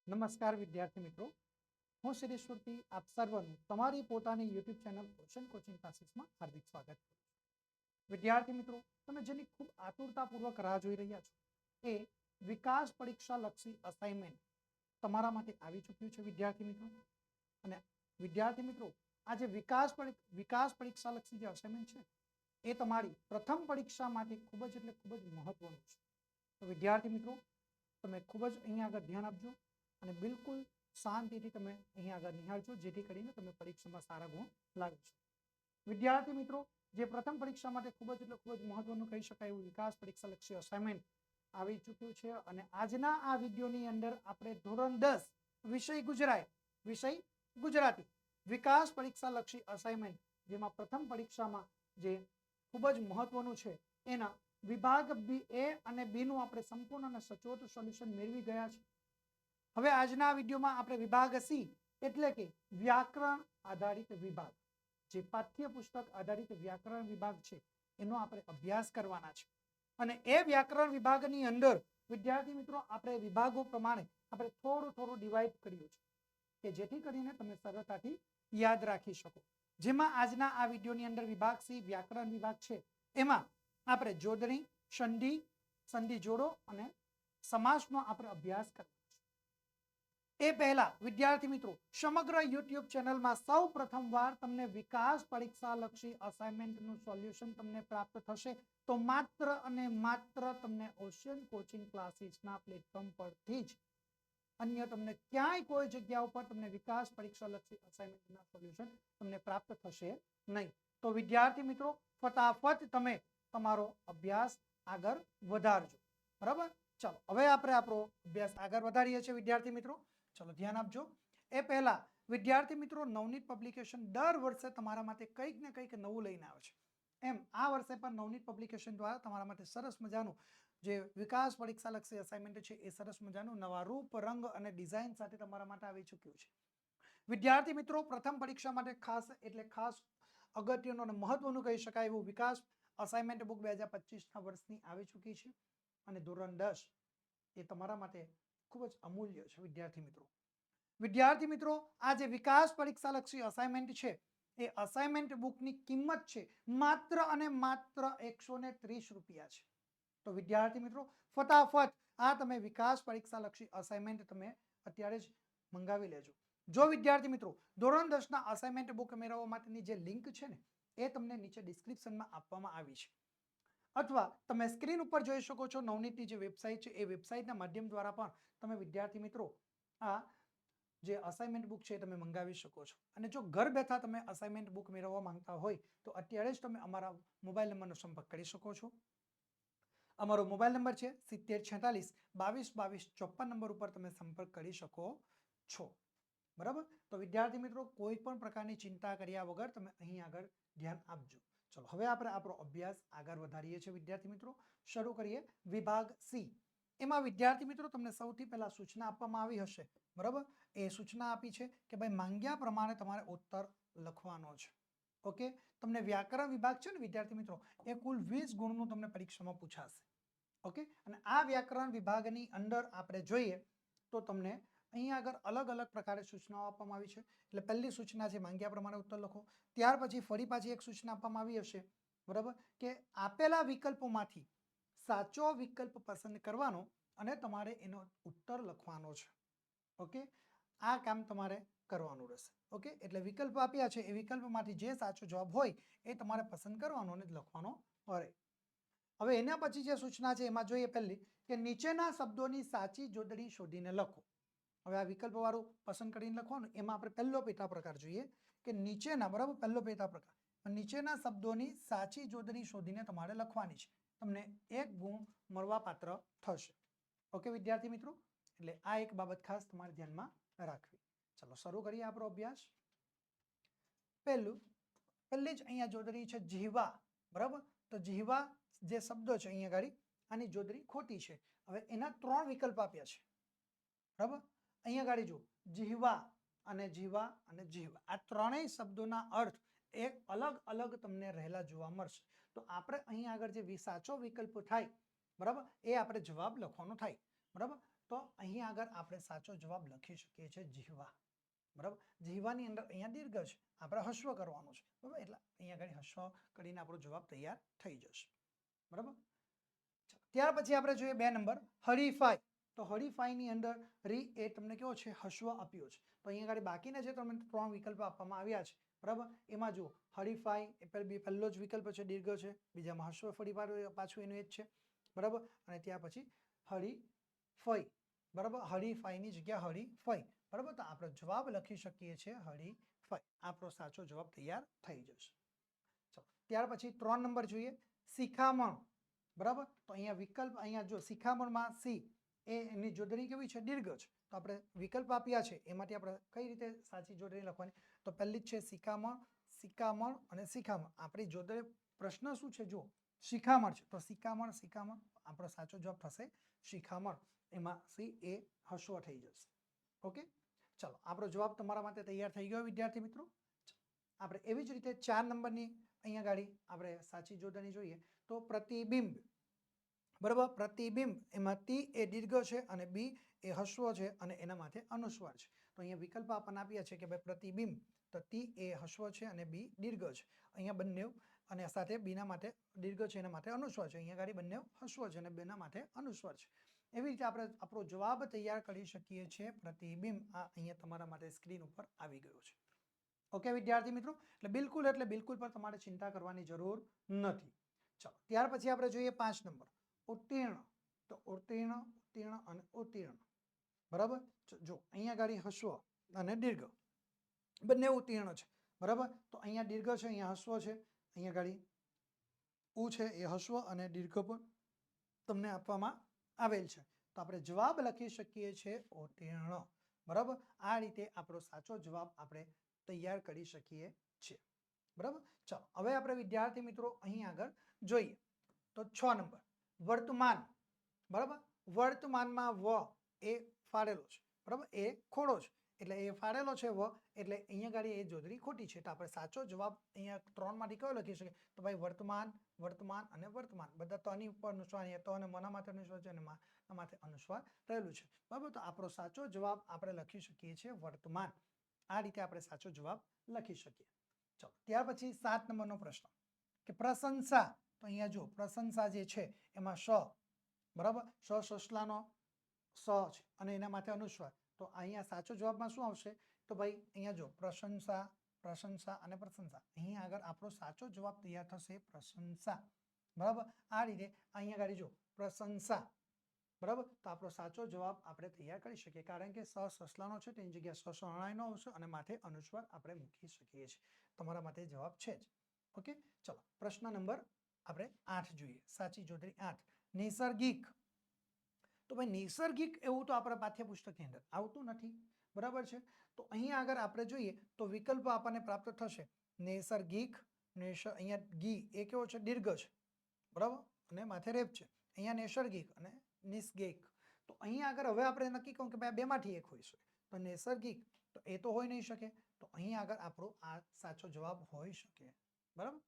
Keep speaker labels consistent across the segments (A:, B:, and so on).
A: નમસ્કાર વિદ્યાર્થી મિત્રો, હું શિરીષ સુરતી આપ સર્વનું તમારી પોતાની યુટ્યુબ ચેનલ ઓશન કોચિંગ ક્લાસીસમાં હાર્દિક સ્વાગત કરું છું. વિદ્યાર્થી મિત્રો, તમે જેની ખૂબ આતુરતાપૂર્વક રાહ જોઈ રહ્યા છો એ વિકાસ પરીક્ષા લક્ષી અસાઇનમેન્ટ તમારા માટે આવી ચૂક્યું છે વિદ્યાર્થી મિત્રો. અને વિદ્યાર્થી મિત્રો, આ જે વિકાસ પરીક્ષા લક્ષી જે અસાઇનમેન્ટ છે એ તમારી પ્રથમ પરીક્ષા માટે ખૂબ જ એટલે ખૂબ જ મહત્વનું છે. તો વિદ્યાર્થી મિત્રો, તમે ખૂબ જ અહીંયા આગળ ધ્યાન આપજો અને બિલકુલ શાંતિથી તમે અહીંયા આગળ નિહાળજો, જેથી કરીને તમે પરીક્ષામાં સારા ગુણ લાવી શકો. વિદ્યાર્થી મિત્રો, જે પ્રથમ પરીક્ષા માટે ખૂબ જ એટલે ખૂબ જ મહત્વનું કહી શકાય એવું વિકાસ પરીક્ષા લક્ષી અસાઇનમેન્ટ આવી ચૂક્યું છે. અને આજના આ વિડીયોની અંદર આપણે ધોરણ 10 વિષય ગુજરાતી વિકાસ પરીક્ષા લક્ષી અસાઇનમેન્ટ, જેમાં પ્રથમ પરીક્ષામાં જે ખૂબ જ મહત્વનું છે એના વિભાગ એ અને બી નું આપણે સંપૂર્ણ અને સચોટ સોલ્યુશન મેળવી ગયા છે. હવે આજના વિડીયોમાં આપણે વિભાગ સી એટલે કે વ્યાકરણ આધારિત વિભાગ, જે પાઠ્યપુસ્તક આધારિત વ્યાકરણ વિભાગ છે એનો આપણે અભ્યાસ કરવાના છે. અને એ વ્યાકરણ વિભાગની અંદર વિદ્યાર્થી મિત્રો આપણે વિભાગો પ્રમાણે આપણે થોડું ડિવાઈડ કર્યું છે કે જેથી કરીને તમે સરળતાથી યાદ રાખી શકો. જેમાં આજના આ વિડીયોની અંદર વિભાગ સી વ્યાકરણ વિભાગ છે એમાં આપણે જોડણી, સંધિ જોડો અને સમાસનો આપણે અભ્યાસ કરવાનો છે. એ પહેલા વિદ્યાર્થી મિત્રો, સમગ્ર યુટ્યુબ ચેનલમાં સૌ પ્રથમવાર તમને વિકાસ પરીક્ષા લક્ષી અસાઇનમેન્ટનું સોલ્યુશન તમને પ્રાપ્ત થશે તો માત્ર અને માત્ર તમને ઓશન કોચિંગ ક્લાસીસના પ્લેટફોર્મ પરથી જ, અન્ય તમને ક્યાંય કોઈ જગ્યા ઉપર તમને વિકાસ પરીક્ષા લક્ષી અસાઇનમેન્ટના સોલ્યુશન તમને પ્રાપ્ત થશે નહીં. તો વિદ્યાર્થી મિત્રો, ફટાફટ તમે તમારો અભ્યાસ આગળ વધારજો. બરાબર, ચાલો હવે આપણે આપણો અભ્યાસ આગળ વધારીએ છીએ વિદ્યાર્થી મિત્રો. ચલો ધ્યાન આપજો. એ પહેલા વિદ્યાર્થી મિત્રો, નવનીત પબ્લિકેશન દર વર્ષે તમારા માટે કંઈક ને કંઈક નવું લઈને આવે છે. એમ આ વર્ષે પણ નવનીત પબ્લિકેશન દ્વારા તમારા માટે સરસ મજાનું જે વિકાસ પરીક્ષા લક્ષી અસાઇનમેન્ટ છે એ સરસ મજાનું નવા રૂપ, રંગ અને ડિઝાઇન સાથે તમારા માટે આવી ચૂક્યું છે. વિદ્યાર્થી મિત્રો, પ્રથમ પરીક્ષા માટે ખાસ અગત્યનું અને મહત્વનું કહી શકાય એવું વિકાસ અસાઇનમેન્ટ બુક 2025ના વર્ષની આવી ચૂકી છે. અને ધોરણ 10 એ તમારા માટે ખૂબ જ અમૂલ્ય છે વિદ્યાર્થી મિત્રો. વિદ્યાર્થી મિત્રો, આ જે વિકાસ પરીક્ષા લક્ષી અસાઇનમેન્ટ છે એ અસાઇનમેન્ટ બુકની કિંમત છે માત્ર અને માત્ર 130 રૂપિયા છે. તો વિદ્યાર્થી મિત્રો, ફટાફટ આ તમે વિકાસ પરીક્ષા લક્ષી અસાઇનમેન્ટ તમે અત્યારે જ મંગાવી લેજો. જો વિદ્યાર્થી મિત્રો ધોરણ 10ના અસાઇનમેન્ટ બુક મેળવવા માટેની જે લિંક છે ને એ તમને નીચે ડિસ્ક્રિપ્શનમાં આપવામાં આવી છે, અથવા તમે સ્ક્રીન ઉપર જોઈ શકો છો નવનીતની જે વેબસાઇટ છે એ વેબસાઇટના માધ્યમ દ્વારા પણ તમે વિદ્યાર્થી મિત્રો આ જે અસાઇનમેન્ટ બુક છે એ તમે મંગાવી શકો છો. અને જો ઘર બેઠા તમે અસાઇનમેન્ટ બુક મેળવવા માંગતા હોય તો અત્યારે જ તમે અમારા મોબાઈલ નંબરનો સંપર્ક કરી શકો છો. અમારો મોબાઈલ નંબર છે 7046222254 નંબર ઉપર તમે સંપર્ક કરી શકો છો. બરાબર, તો વિદ્યાર્થી મિત્રો કોઈ પણ પ્રકારની ચિંતા કર્યા વગર તમે અહીં આગળ ધ્યાન આપજો. ચલો હવે આપણે આપણો અભ્યાસ આગળ વધારીએ છીએ વિદ્યાર્થી મિત્રો. શરૂ કરીએ વિભાગ સી. એમાં વિદ્યાર્થી મિત્રો તમને સૌથી પહેલા સૂચના આપવામાં આવી હશે. બરાબર, એ સૂચના આપી છે કે ભાઈ માંગ્યા પ્રમાણે તમારે ઉત્તર લખવાનો છે. ઓકે, તમને વ્યાકરણ વિભાગ છે ને વિદ્યાર્થી મિત્રો, એ કુલ 20 ગુણનું તમને પરીક્ષામાં પૂછાશે. ઓકે, અને આ વ્યાકરણ વિભાગની અંદર આપણે જોઈએ તો તમને અહીંયા આગળ અલગ અલગ પ્રકારે સૂચનાઓ આપવામાં આવી છે. એટલે પહેલી સૂચના છે માંગ્યા પ્રમાણે ઉત્તર લખો. ત્યાર પછી ફરી પાછી એક સૂચના આપવામાં આવી હશે. બરાબર, કે આપેલા વિકલ્પોમાંથી સાચો વિકલ્પ પસંદ કરવાનો અને તમારે એનો ઉત્તર લખવાનો છે. ઓકે, આ કામ તમારે કરવાનું રહેશે. ઓકે, એટલે વિકલ્પ આપ્યા છે એ વિકલ્પમાંથી જે સાચો જવાબ હોય એ તમારે પસંદ કરવાનો અને લખવાનો રહે. હવે એના પછી જે સૂચના છે એમાં જોઈએ પહેલી કે નીચેના શબ્દોની સાચી જોડણી શોધીને લખો. હવે આ વિકલ્પ વાળું પસંદ કરીને લખવાનું. એમાં આપણે પહેલો પેટા પ્રકાર જોઈએ કે નીચેના, બરાબર, પહેલો પેટા પ્રકાર નીચેના શબ્દોની સાચી જોડણી શોધીને તમારે લખવાની છે. તમને 1 ગુણ મળવા પાત્ર થશે. ઓકે વિદ્યાર્થી મિત્રો, એટલે આ એક બાબત ખાસ તમારે ધ્યાનમાં રાખવી. ચલો શરૂ કરીએ આપણો અભ્યાસ. પહેલી જ અહીંયા જોડણી છે જીહવા. બરાબર, તો જીહવા જે શબ્દો છે અહીંયા ગાડી આની જોડણી ખોટી છે. હવે એના 3 વિકલ્પ આપ્યા છે. બરાબર, અહીંયા ગાડી જો જીહવા અને જીવા અને જીહવા, આ ત્રણેય શબ્દોના અર્થ એક અલગ અલગ તમને રહેલા જોવા મળશે. તો આપણે અહીં આગળ જે સાચો વિકલ્પ થાય, બરાબર, એ આપણે જવાબ લખવાનો થાય. બરાબર, તો અહીંયા આગળ આપણે સાચો જવાબ લખી શકીએ છીએ જીહવા. બરાબર, જીહવાની અંદર અહીંયા દીર્ઘ છે, આપણે હસ્વ કરવાનું છે. બરાબર, એટલે અહીંયા આગળ હસ્વ કરીને આપણો જવાબ તૈયાર થઈ જશે. બરાબર, ત્યાર પછી આપણે જોઈએ 2 નંબર હરીફાઈ. તો હરીફાઈની અંદર રી એ તમને કેવો છે હસ્વ આપ્યો છે. તો અહીંયા આગળ બાકીના જે તમને 3 વિકલ્પો આપવામાં આવ્યા છે, બરાબર, એમાં જુઓ હરીફાઈ એ પહેલો જ વિકલ્પ છે, દીર્ઘ છે. બીજામાં હસ્વ ફરી પાછું એનું એ જ છે. બરાબર, અને ત્યાર પછી હરીફાઈ. બરાબર, હરીફાઈની જગ્યા હરીફાઈ. બરાબર, તો આપણે જવાબ લખી શકીએ છીએ હરીફાઈ. આપણો સાચો જવાબ તૈયાર થઈ જશે. ચાલો, ત્યાર પછી 3 નંબર જોઈએ શિખામણ. બરાબર, તો અહીંયા વિકલ્પ અહીંયા જો શિખામણમાં સી એની જોડણી કેવી છે દીર્ઘ છે. તો આપણે વિકલ્પ આપ્યા છે એમાંથી આપણે કઈ રીતે સાચી જોડણી લખવાની? તો પહેલી જ છે શિખામણ, શિખામણ અને શિખામણ. આપણી જોડણી પ્રશ્ન શું છે જો શિખામણ છે, તો શિખામણ શિખામણ આપણો સાચો જવાબ થશે શિખામણ. એમાં સી એ હસ્વ થઈ જશે. ઓકે, ચાલો આપણો જવાબ તમારા માટે તૈયાર થઈ ગયો વિદ્યાર્થી મિત્રો. આપણે એવી જ રીતે 4 નંબરની અહીંયા ગાડી આપણે સાચી જોડણી જોઈએ તો પ્રતિબિંબ. બરાબર, પ્રતિબિંબ એમાં તી એ દીર્ઘ છે અને બી એ હસ્વ છે અને એના માથે અનુસ્વાર છે. તો અહીંયા વિકલ્પ આપણને આપ્યા છે કે ભાઈ પ્રતિબિંબ, તો તી એ હસ્વ છે અને બી દીર્ઘ છે. અહીંયા બંને અને સાથે બીના માટે દીર્ઘ છે એના માટે અનુસ્વાર છે. અહીંયા ગાડી બંને હસ્વ છે અને બેના માટે અનુસ્વાર છે. એવી રીતે આપણે આપણો જવાબ તૈયાર કરી શકીએ છીએ પ્રતિબિંબ. આ અહીંયા તમારા માટે સ્ક્રીન ઉપર આવી ગયો છે. ઓકે વિદ્યાર્થી મિત્રો, એટલે બિલકુલ પર તમારે ચિંતા કરવાની જરૂર નથી. ચાલો, ત્યાર પછી આપણે જોઈએ 5 નંબર ઉત્તીર્ણ. તો ઉત્તીર્ણ, ઉત્તીર્ણ અને ઉત્તીર્ણ. બરાબર, જો અહીંયા ગાડી હસ્વ અને દીર્ઘ બંને ઉત્તીર્ણ છે. બરાબર, તો અહીંયા દીર્ઘ છે, અહીંયા હસ્વ છે. અહીંયા ગાડી ઉ છે એ હસ્વ અને દીર્ઘ પણ તમને આપવામાં આવેલ છે. તો આપણે જવાબ લખી શકીએ છીએ ઉત્તીર્ણ. બરાબર, આ રીતે આપણો સાચો જવાબ આપણે તૈયાર કરી શકીએ છીએ. બરાબર, ચાલો હવે આપણે વિદ્યાર્થી મિત્રો અહીં આગળ જોઈએ તો 6 નંબર વર્તમાન. બરાબર, વર્તમાનમાં વ એ ફાળેલો છે. બરાબર, એ ખોડો છે એટલે એ ફાળેલો છે વ, એટલે અહીંયા ગાડી એ જોડણી ખોટી છે. તો આપણે સાચો જવાબ અહીંયા 3 માંથી કયો લખી શકીએ? તો ભાઈ વર્તમાન, વર્તમાન અને વર્તમાન. બધા તની ઉપર અનુસ્વાર, અહીંયા તો અને મના માથે અનુસ્વાર છે અને માના માથે અનુસ્વાર રહેલું છે. બરાબર, તો આપણો સાચો જવાબ આપણે લખી શકીએ છીએ વર્તમાન. આ રીતે આપણે સાચો જવાબ લખી શકીએ. ચાલો, ત્યાર પછી 7 નંબરનો પ્રશ્ન કે પ્રશંસા. તો અહીંયા જો પ્રશંસા જે છે એમાં સ. બરાબર, સસલાનો સ છે અને એના માથે અનુસ્વાર. તો અહીંયા સાચો જવાબમાં શું આવશે? તો ભાઈ અહીંયા જો પ્રશંસા, પ્રશંસા અને પ્રશંસા. અહીંયા આગળ આપણો સાચો જવાબ તૈયાર થશે પ્રશંસા. બરાબર, આ રીતે અહીંયા આગળ જો પ્રશંસા. બરાબર, તો આપણો સાચો જવાબ આપણે તૈયાર કરી શકીએ, કારણ કે સસલાનો છે તેની જગ્યાએ સસણાઈનો આવશે અને માથે અનુસ્વાર આપણે મૂકી શકીએ છીએ. તમારા માટે જવાબ છે જ. ઓકે, ચલો પ્રશ્ન નંબર આપણે 8 જોઈએ. સાચી જોડણી 8 નૈસર્ગિક. તો ભાઈ નૈસર્ગિક એવું તો આપણા પાઠ્યપુસ્તકની અંદર આવતું નથી. બરાબર છે, તો અહીંયા આગળ આપણે જોઈએ તો વિકલ્પ આપણને પ્રાપ્ત થશે નૈસર્ગિક. અહીંયા ગી એ કેવો છે દીર્ઘ છે. બરાબર, અને માથે રેપ છે. અહીંયા નૈસર્ગિક અને નિસર્ગિક. તો અહીંયા આગળ હવે આપણે નક્કી કહું કે ભાઈ બેમાંથી એક હોઈ શકે. તો નૈસર્ગિક તો એ તો હોઈ નહીં શકે. તો અહીંયા આગળ આપણો આ સાચો જવાબ હોઈ શકે. બરાબર,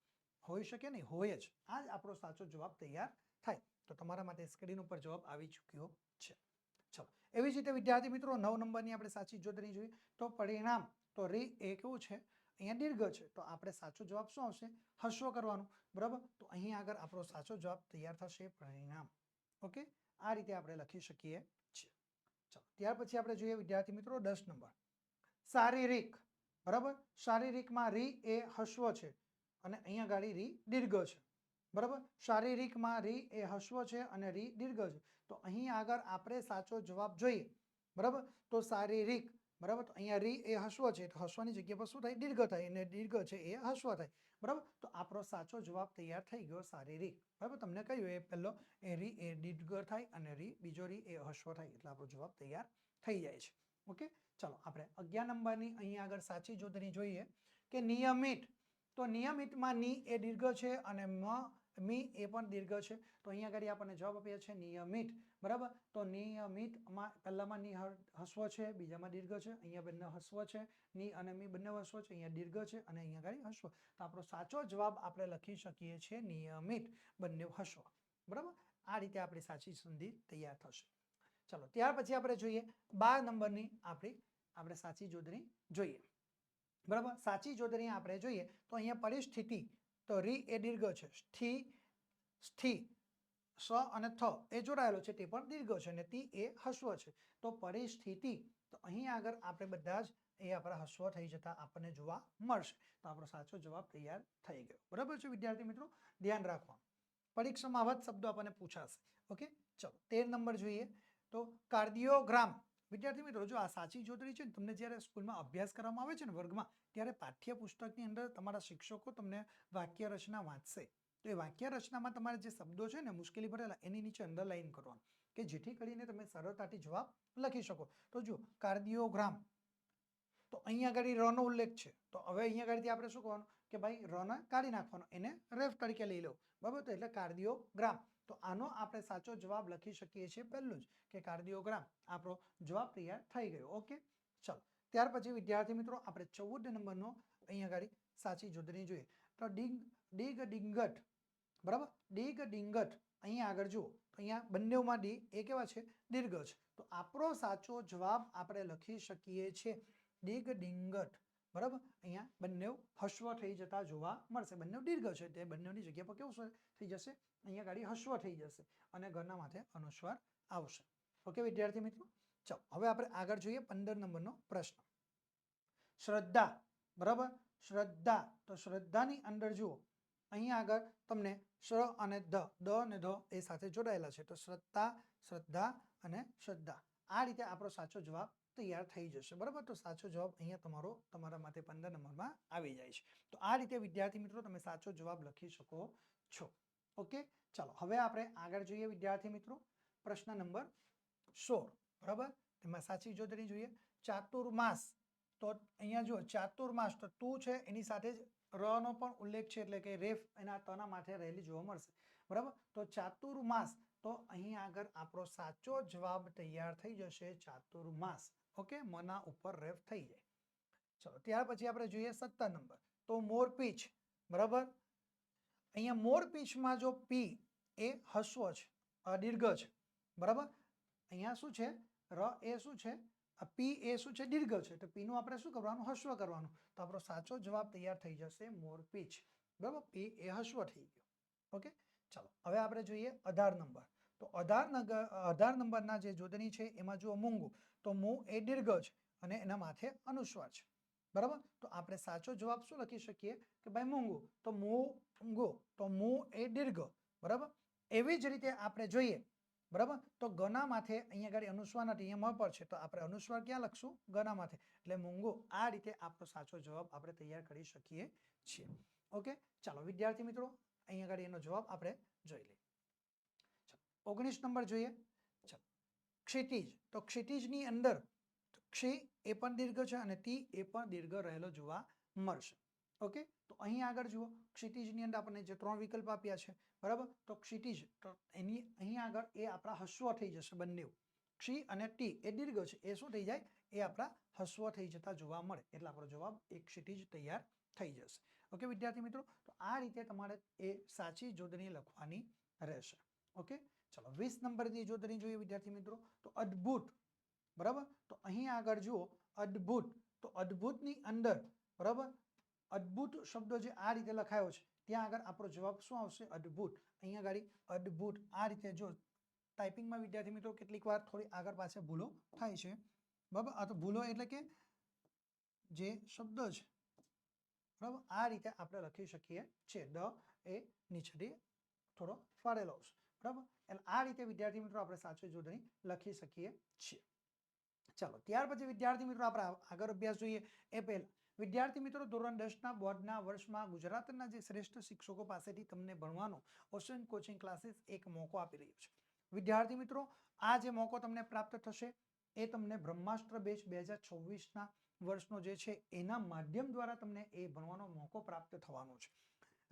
A: હોઈ શકે નહીં, હોય જ. આ જ આપણો સાચો જવાબ તૈયાર થાય. તો તમારા માટે સ્ક્રીન ઉપર જવાબ આવી ચૂક્યો છે. ચલો, એવી જ રીતે વિદ્યાર્થી મિત્રો 9 નંબરની આપણે સાચી જોડણી જોઈએ તો પરિણામ. તો રી એ કેવું છે અહીંયા દીર્ઘ છે. તો આપણે સાચો જવાબ શું આવશે? હસ્વ કરવાનું. બરાબર, તો અહીં આગળ આપણો સાચો જવાબ તૈયાર થશે પરિણામ. ઓકે, આ રીતે આપણે લખી શકીએ છીએ. ચાલો, ત્યાર પછી આપણે જોઈએ વિદ્યાર્થી મિત્રો 10 નંબર શારીરિક. બરાબર, શારીરિકમાં રી એ હસ્વ છે અને અહીંયા ગાડી રી દીર્ઘ છે. બરાબર, શારીરિકમાં રી એ હસ્વ છે અને રી દીર્ઘ છે. તો અહીં આગળ આપણે સાચો જવાબ જોઈએ. બરાબર, તો શારીરિક. બરાબર, તો અહીંયા રી એ હસ્વ છે તો હસ્વની જગ્યા પર શું થાય? દીર્ઘ થાય, અને દીર્ઘ છે એ હસ્વ થાય. બરાબર, તો આપણો સાચો જવાબ તૈયાર થઈ ગયો શારીરિક. બરાબર, તમને કહ્યું એ પહેલો એ રી એ દીર્ઘ થાય અને બીજો રી એ હસ્વ થાય, એટલે આપણો જવાબ તૈયાર થઈ જાય છે. ઓકે, ચાલો આપણે 11 નંબરની અહીં આગળ સાચી જોડણી જોઈએ કે નિયમિત. તો નિયમિતમાં ની એ દીર્ઘ છે અને મી એ પણ દીર્ઘ છે. તો અહીંયા આગળ આપણને જવાબ આપ્યા છે નિયમિત. બરાબર, તો નિયમિતમાં પહેલામાં ની હસ્વ છે, બીજામાં દીર્ઘ છે. અહીંયા બંને હસ્વ છે, ની અને મી બંને હસ્વ છે. અહીંયા દીર્ઘ છે અને અહીંયા આગળ હસ્વ. તો આપણો સાચો જવાબ આપણે લખી શકીએ છીએ નિયમિત, બંને હસ્વ. બરાબર, આ રીતે આપણી સાચી સંધિ તૈયાર થશે. ચલો ત્યાર પછી આપણે જોઈએ 12 નંબરની આપણે સાચી જોડણી જોઈએ. બરાબર, સાચી જોડણી આપણે જોઈએ તો અહીંયા પરિસ્થિતિ, તો રી એ દીર્ઘ છે, સ્થિ સ અને થ એ જોડાયેલો છે, તે પણ દીર્ઘ છે, અને તી એ હસ્વ છે. તો પરિસ્થિતિ, તો અહીં આગળ આપણે બધા જ એ આપણા હસ્વ થઈ જતા આપણને જોવા મળશે. તો આપણો સાચો જવાબ તૈયાર થઈ ગયો. બરાબર છે વિદ્યાર્થી મિત્રો, ધ્યાન રાખવાનું, પરીક્ષામાં આવા જ શબ્દો આપણને પૂછાશે. ઓકે, ચલો 13 નંબર જોઈએ તો કાર્ડિયોગ્રામ. વિદ્યાર્થી મિત્રો, જો આ સાચી જોડણી છે ને, તમને જ્યારે સ્કૂલમાં અભ્યાસ કરવામાં આવે છે ને વર્ગમાં, ત્યારે પાઠ્યપુસ્તકની અંદર તમારા શિક્ષકો તમને વાક્ય રચના વાંચશે. તો એ વાક્ય રચનામાં તમારે જે શબ્દો છે ને મુશ્કેલી ભરેલા, એની નીચે અંડરલાઈન કરવાનું, કે જેથી કરીને તમે સરળતાથી જવાબ લખી શકો. તો જો કાર્ડિયોગ્રામ, તો અહીંયા આગળ રનો ઉલ્લેખ છે, તો હવે અહીંયા આગળથી આપણે શું કરવાનું કે ભાઈ રને કાઢી નાખવાનો, એને રેફ તરીકે લઈ લો. બરાબર, તો એટલે કાર્ડિયોગ્રામ. તો આનો આપણે સાચો જવાબ લખી શકીએ છીએ પહેલું જ, કે કાર્ડિયોગ્રામ. આપણો જવાબ તૈયાર થઈ ગયો. ઓકે, ચલો ત્યાર પછી વિદ્યાર્થી મિત્રો આપણે 14 નંબરનો અહીંયા આગળ સાચી જોડણી જોઈએ તો ડીગ ડીંગટ. બરાબર, ડીગ ડીંગટ, અહીંયા આગળ જુઓ, અહીંયા બંનેમાં ડી એ કેવા છે, દીર્ઘ છે. તો આપણો સાચો જવાબ આપણે લખી શકીએ છીએ ડીગ ડીંગટ. બરાબર, અહીંયા બંને હસ્વ થઈ જતા જોવા મળશે. બંને દીર્ઘ છે, તે બંનેની જગ્યા પર કેવું થઈ જશે, અહીંયા ગાડી હસ્વ થઈ જશે, અને ઘરના માથે અનુસ્વાર આવશે. ઓકે વિદ્યાર્થી મિત્રો, ચાલો હવે આપણે આગળ જોઈએ 15 નંબરનો પ્રશ્ન. શ્રદ્ધા. બરાબર, શ્રદ્ધા, તો શ્રદ્ધાની અંદર જુઓ, અહીંયા આગળ તમને શ્ર અને દ અને ધ એ સાથે જોડાયેલા છે. તો શ્રદ્ધા અને શ્રદ્ધા, આ રીતે આપણો સાચો જવાબ તૈયાર થઈ જશે. બરાબર, તો સાચો જવાબ અહીંયા તમારા માટે 15 નંબરમાં આવી જાય છે. તો આ રીતે વિદ્યાર્થી મિત્રો તમે સાચો જવાબ લખી શકો છો. ઓકે, ચાલો હવે આપણે આગળ જોઈએ વિદ્યાર્થી મિત્રો પ્રશ્ન નંબર 16. બરાબર, તેમાં સાચી જોડણી જોઈએ ચાતુર્માસ. તો અહીંયા જુઓ ચાતુર્માસ, તો તું છે એની સાથે જ રનો પણ ઉલ્લેખ છે, એટલે કે રેફ એના તના માથે રહેલી જોવા મળશે. બરાબર, તો ચાતુર્માસ, તો અહીં આગળ આપણો સાચો જવાબ તૈયાર થઈ જશે ચાતુર્માસ. ઓકે, મના ઉપર રેફ થઈ જાય. ચલો ત્યાર પછી આપણે જોઈએ 17 નંબર, તો મોરપીંછ. બરાબર, અહીંયા મોરપીંછમાં જો પી એ હસ્વ છે, દીર્ઘ છે. બરાબર, અહીંયા શું છે, ર એ શું છે, પી એ શું છે, દીર્ઘ છે. તો પી નું આપણે શું કરવાનું, હસ્વ કરવાનું. તો આપણો સાચો જવાબ તૈયાર થઈ જશે મોરપીંછ. બરાબર, પી એ હસ્વ થઈ ગયો. ઓકે, ચાલો હવે આપણે જોઈએ 18 નંબર. તો 18 નંબરના જે જોડણી છે એમાં જુઓ મૂંગું, તો મૂ એ દીર્ઘ છે અને એના માથે અનુસ્વાર છે. બરાબર, તો આપણે સાચો જવાબ શું લખી શકીએ કે ભાઈ મૂંગું, તો મૂંગો, તો મૂ એ દીર્ઘ. બરાબર, એવી જ રીતે આપણે જોઈએ. બરાબર, તો ગના માથે અહીંયા આગળ અનુસ્વાર નથી, અહીંયા મ પર છે, તો આપણે અનુસ્વાર ક્યાં લખશું, ગના માથે, એટલે મૂંગો. આ રીતે આપણો સાચો જવાબ આપણે તૈયાર કરી શકીએ છીએ. ઓકે, ચાલો વિદ્યાર્થી મિત્રો અહીંયા આગળ એનો જવાબ આપણે જોઈ લઈએ. 19 નંબર જોઈએ. ચાલો ક્ષિતિજ, તો ક્ષિતિજની અંદર ક્ષિ એ પણ દીર્ઘ છે અને તી એ પણ દીર્ઘ રહેલો જોવા મળશે. ઓકે, તો અહીં આગળ જુઓ ક્ષિતિજની અંદર આપણને જે 3 વિકલ્પ આપ્યા છે. બરાબર, તો ક્ષિતિજ, તો એની અહીં આગળ એ આપણા હસ્વ થઈ જશે બંને. ક્ષિ અને ટી એ દીર્ઘ છે, એ શું થઈ જાય, એ આપણા હસ્વ થઈ જતા જોવા મળે, એટલે આપણો જવાબ એક ક્ષિતિજ તૈયાર થઈ જશે. ઓકે વિદ્યાર્થી મિત્રો, તો આ રીતે તમારે એ સાચી જોડણી લખવાની રહેશે. ઓકે, ચલો 20 નંબરની જોડણી જોઈએ વિદ્યાર્થી મિત્રો, તો અદ્ભુત. બરાબર, તો અહીં આગળ જુઓ અદ્ભુત, તો અદ્ભુતની અંદર બરાબર અદ્ભુત શબ્દો જે આ રીતે લખાયો છે, ત્યાં આગળ આપણો જવાબ શું આવશે, અદ્ભુત. અહીંયા આગળ અદ્ભુત આ રીતે જો ટાઈપિંગમાં વિદ્યાર્થી મિત્રો કેટલીક વાર થોડી આગળ પાછળ ભૂલો થાય છે. બરાબર, આ તો ભૂલો એટલે કે જે શબ્દ છે, બરાબર આ રીતે આપણે લખી શકીએ છીએ. દ એ નીચેથી થોડો ફાળેલો છે. બરાબર, એટલે આ રીતે વિદ્યાર્થી મિત્રો આપણે સાચી જોડણી લખી શકીએ છીએ. ચાલો ત્યાર પછી વિદ્યાર્થી મિત્રો આપણે આગળ અભ્યાસ જોઈએ એ પહેલા વિદ્યાર્થી મિત્રો ધોરણ 10ના બોર્ડના વર્ષમાં ગુજરાતના જે શ્રેષ્ઠ શિક્ષકો પાસેથી તમને ભણવાનો ઓશન કોચિંગ ક્લાસીસ એક મોકો આપી રહ્યો છે. વિદ્યાર્થી મિત્રો આ જે મોકો તમને પ્રાપ્ત થશે એ તમને બ્રહ્માસ્ત્ર બેચ 2024ના વર્ષનો જે છે એના માધ્યમ દ્વારા તમને એ ભણવાનો મોકો પ્રાપ્ત થવાનો છે.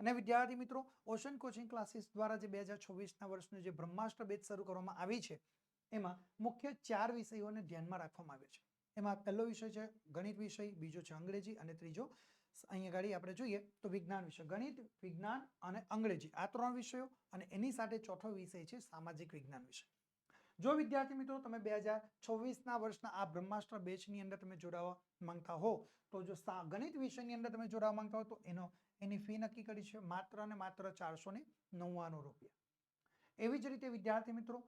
A: અને વિદ્યાર્થી મિત્રો ઓશન કોચિંગ ક્લાસીસ દ્વારા જે 2024ના વર્ષનું જે બ્રહ્માસ્ત્ર બેચ શરૂ કરવામાં આવી છે એમાં મુખ્ય 4 વિષયોને ધ્યાનમાં રાખવામાં આવ્યા છે. એમાં પહેલો વિષય છે ગણિત વિષય, બીજો છે અંગ્રેજી અને ત્રીજો અહીંયા ગાડી આપણે જોઈએ તો વિજ્ઞાન વિષય. ગણિત, વિજ્ઞાન અને અંગ્રેજી આ 3 વિષયો, અને એની સાથે ચોથો વિષય છે સામાજિક વિજ્ઞાન વિષય. જો વિદ્યાર્થી મિત્રો તમે 2026ના વર્ષના આ બ્રહ્માસ્ત્ર બેચની અંદર તમે જોડાવા માંગતા હો તો જો ગણિત વિષયની અંદર તમે જોડાવા માંગતા હો તો એની ફી નક્કી કરી છે માત્ર ને માત્ર 499 રૂપિયા. એવી જ રીતે વિદ્યાર્થી મિત્રો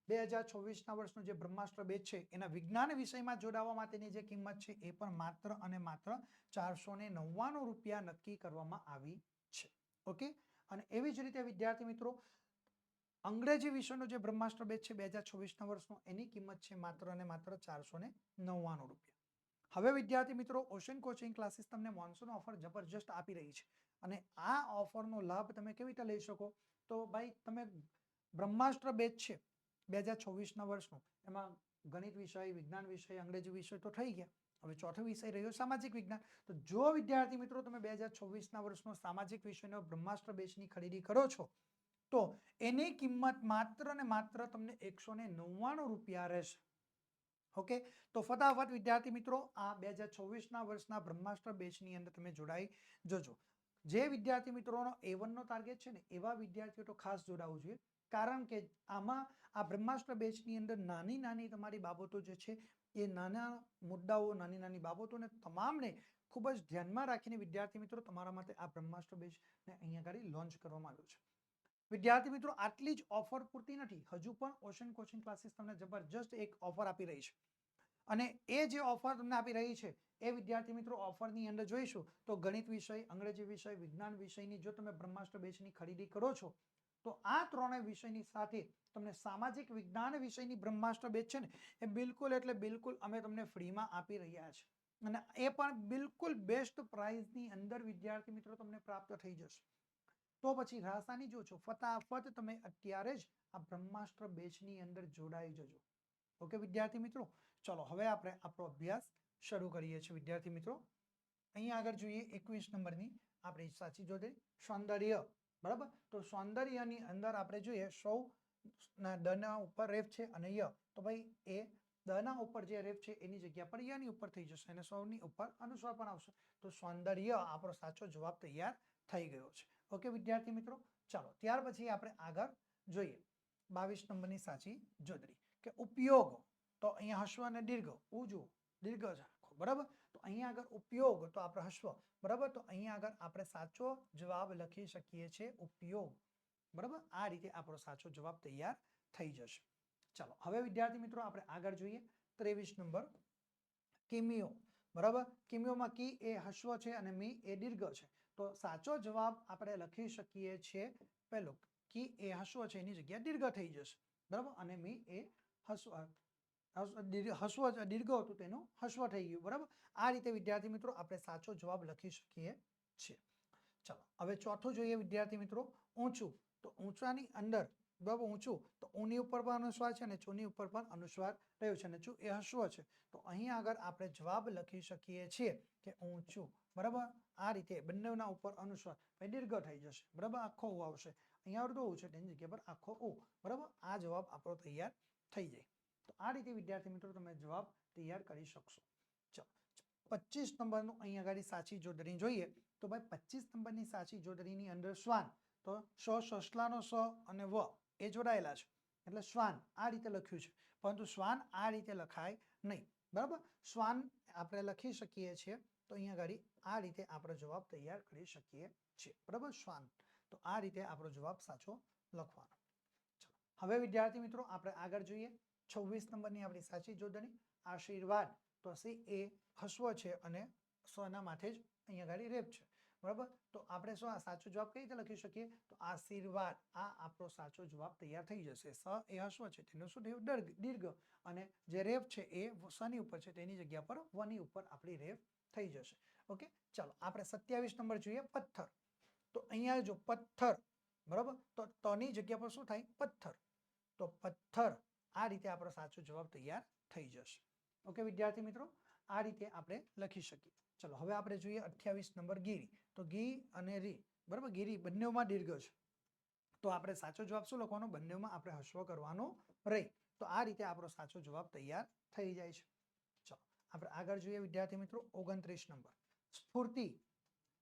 A: 2026ના વર્ષનો જે બ્રહ્માસ્ત્ર બેચ છે એના વિજ્ઞાન વિષયમાં જોડાવા માટેની જે કિંમત છે એ પણ માત્ર અને માત્ર 499 રૂપિયા નક્કી કરવામાં આવી છે. ઓકે, અને એવી જ રીતે વિદ્યાર્થી મિત્રો અંગ્રેજી વિષયનો જે બ્રહ્માસ્ત્ર બેચ છે 2026ના વર્ષનો એની કિંમત છે માત્ર અને માત્ર 499 રૂપિયા. હવે વિદ્યાર્થી મિત્રો ઓશન કોચિંગ ક્લાસીસ તમને મોન્સૂન ઓફર જબરજસ્ત આપી રહી છે અને આ ઓફરનો લાભ તમે કેવી રીતે લઈ શકો તો ભાઈ તમે બ્રહ્માસ્ત્ર બેચ છે 2026ના વર્ષનો એમાં ગણિત વિષય, વિજ્ઞાન વિષય, અંગ્રેજી વિષય તો થઈ ગયા. હવે ચોથો વિષય રહ્યો સામાજિક વિજ્ઞાન. તો જો વિદ્યાર્થી મિત્રો તમે 2026ના વર્ષનો સામાજિક વિષયનો બ્રહ્માસ્ત્ર બેચની ખરીદી કરો છો તો એની કિંમત માત્ર ને માત્ર તમને 199 રૂપિયા રહેશે. ઓકે, તો ફટાફટ વિદ્યાર્થી મિત્રો આ 2026ના વર્ષના બ્રહ્માસ્ત્ર બેચની અંદર તમે જોડાઈ જજો. જે વિદ્યાર્થી મિત્રોનો A1નો ટાર્ગેટ છે ને એવા વિદ્યાર્થીઓ તો ખાસ જોડાવવું જોઈએ, કારણ કે આમાં આ બ્રહ્માસ્ત્ર બેચની અંદર નાની નાની તમારી બાબતો જે છે એ નાના મુદ્દાઓ, નાની નાની બાબતોને તમામને ખૂબ જ ધ્યાનમાં રાખીને વિદ્યાર્થી મિત્રો તમારા માટે આ બ્રહ્માસ્ત્ર બેચને અહીંયા આગળ લોન્ચ કરવામાં આવ્યું છે. વિદ્યાર્થી મિત્રો આટલી જ ઓફર પૂરતી નથી, હજુ પણ ઓશન કોચિંગ ક્લાસીસ તમને જબરજસ્ત એક ઓફર આપી રહી છે અને એ જે ઓફર તમને આપી રહી છે એ વિદ્યાર્થી મિત્રો ઓફરની અંદર જોઈશું તો ગણિત વિષય, અંગ્રેજી વિષય, વિજ્ઞાન વિષયની જો તમે બ્રહ્માસ્ત્ર બેચની ખરીદી કરો છો તો આ ત્રણેય વિષયની સાથે તમને સામાજિક વિજ્ઞાન વિષયની બ્રહ્માસ્ત્ર બેચ છે ને એ બિલકુલ એટલે બિલકુલ અમે તમને ફ્રીમાં આપી રહ્યા છે અને એ પણ બિલકુલ બેસ્ટ પ્રાઇસની અંદર વિદ્યાર્થી મિત્રો તમને પ્રાપ્ત થઈ જશે. તો પછી રાસાની જો છો ફટાફટ તમે અત્યારે જ આ બ્રહ્માસ્ત્ર બેચની અંદર જોડાઈ જજો. ઓકે વિદ્યાર્થી મિત્રો, ચલો હવે આપણે આપણો અભ્યાસ શરૂ કરીએ છીએ. વિદ્યાર્થી મિત્રો અહીંયા આગળ જોઈએ 21 નંબરની આપણી સાચી જોડે સૌંદર્ય. બરાબર, તો સૌંદર્યની અંદર આપણે જોઈએ સૌ દના ઉપર રેફ છે અને ય, તો ભાઈ એ દના ઉપર જે રેફ છે એની જગ્યા પર યની ઉપર થઈ જશે અને સૌની ઉપર અનુસ્વાર પણ આવશે. તો સૌંદર્ય આપણો સાચો જવાબ તૈયાર થઈ ગયો છે. ઓકે વિદ્યાર્થી મિત્રો, ચાલો ત્યાર પછી આપણે આગળ જોઈએ 22 નંબરની સાચી જોડણી કે ઉપયોગ. તો અહીંયા હસ્વ અને દીર્ઘ ઉજુ દીર્ઘ છે, બરાબર. તો અહીંયા આગળ ઉપયોગ તો આપણે હસ્વ, બરાબર. તો અહીંયા આગળ આપણે સાચો જવાબ લખી શકીએ છીએ ઉપયોગ, બરાબર. આ રીતે આપણો સાચો જવાબ તૈયાર થઈ જશે. ચાલો હવે વિદ્યાર્થી મિત્રો આપણે આગળ જોઈએ 23 નંબર કિમિયો. બરાબર, કિમિયોમાં કી એ હસ્વ છે અને મી એ દીર્ઘ છે. તો સાચો જવાબ આપણે લખી શકીએ છીએ પહેલો કી એ હસ્વ છે એની જગ્યા દીર્ઘ થઈ જશે, બરાબર. અને મી એ હસ્વ દીર્ઘ હતું તેનું હસ્વ થઈ ગયું, બરાબર. આ રીતે વિદ્યાર્થી મિત્રો આપણે સાચો જવાબ લખી શકીએ છીએ. ચાલો હવે ચોથું જોઈએ વિદ્યાર્થી મિત્રો ઊંચું. તો ઊંચાની અંદર બરાબર ઊંચું તો ઊની ઉપર પણ અનુસ્વાર છે અને ચૂની ઉપર પણ અનુસ્વાર રહ્યો છે અને ચૂ એ હસ્વ છે. તો અહીંયા આગળ આપણે જવાબ લખી શકીએ છીએ કે ઊંચું, બરાબર. આ રીતે બંનેના ઉપર અનુસ્વાર દીર્ઘ થઈ જશે, બરાબર. આખો ઉ આવશે, અહીંયા અડધો ઉ છે તેની જગ્યા પર આખો ઉ, બરાબર. આ જવાબ આપણો તૈયાર થઈ જાય. તો આ રીતે વિદ્યાર્થી મિત્રો તમે જવાબ તૈયાર કરી શકશો. ચાલો 25 નંબરનું અહીંયા આગળ સાચી જોડણી જોઈએ તો ભાઈ 25 નંબરની સાચી જોડણીની અંદર શ્વાન. તો સસલાનો સ અને વ એ જોડાયેલા છે એટલે શ્વાન આ રીતે લખ્યું છે, પરંતુ શ્વાન આ રીતે લખાય નહીં, બરાબર. શ્વાન આપણે લખી શકીએ છીએ તો અહીંયા આગળ આ રીતે આપણો જવાબ તૈયાર કરી શકીએ છીએ, બરાબર. શ્વાન, તો આ રીતે આપણો જવાબ સાચો લખવાનો. હવે વિદ્યાર્થી મિત્રો આપણે આગળ જોઈએ 26 નંબરની આપણી સાચી જોડણી આશીર્વાદ. તો સી એ હસ્વ છે અને સ્વના માથે જ અહીંયા આગળ રેપ છે, બરાબર. તો આપણે શું આ સાચો જવાબ કઈ રીતે લખી શકીએ તો આશીર્વાદ. આ આપણો સાચો જવાબ તૈયાર થઈ જશે. સ એ હસ્વ છે તેનું શું થયું દીર્ઘ અને જે રેપ છે એ સની ઉપર છે તેની જગ્યા પર વની ઉપર આપણી રેપ થઈ જશે. ઓકે, ચાલો આપણે 27 નંબર જોઈએ પથ્થર. તો અહીંયા જો પથ્થર, બરાબર. તો તની જગ્યા પર શું થાય પથ્થર, તો પથ્થર. આ રીતે આપણો સાચો જવાબ તૈયાર થઈ જશે. ઓકે વિદ્યાર્થી મિત્રો, આ રીતે આપણે લખી શકીએ. ચલો હવે આપણે જોઈએ 28 નંબર ગીરી. તો ગી અને રી, બરાબર. ગીરી બંનેમાં દીર્ઘ છે તો આપણે સાચો જવાબ શું લખવાનો, બંનેમાં આપણે હસ્વ કરવાનો રહે. તો આ રીતે આપણો સાચો જવાબ તૈયાર થઈ જાય છે. ચલો આપણે આગળ જોઈએ વિદ્યાર્થી મિત્રો 29 નંબર સ્ફૂર્તિ.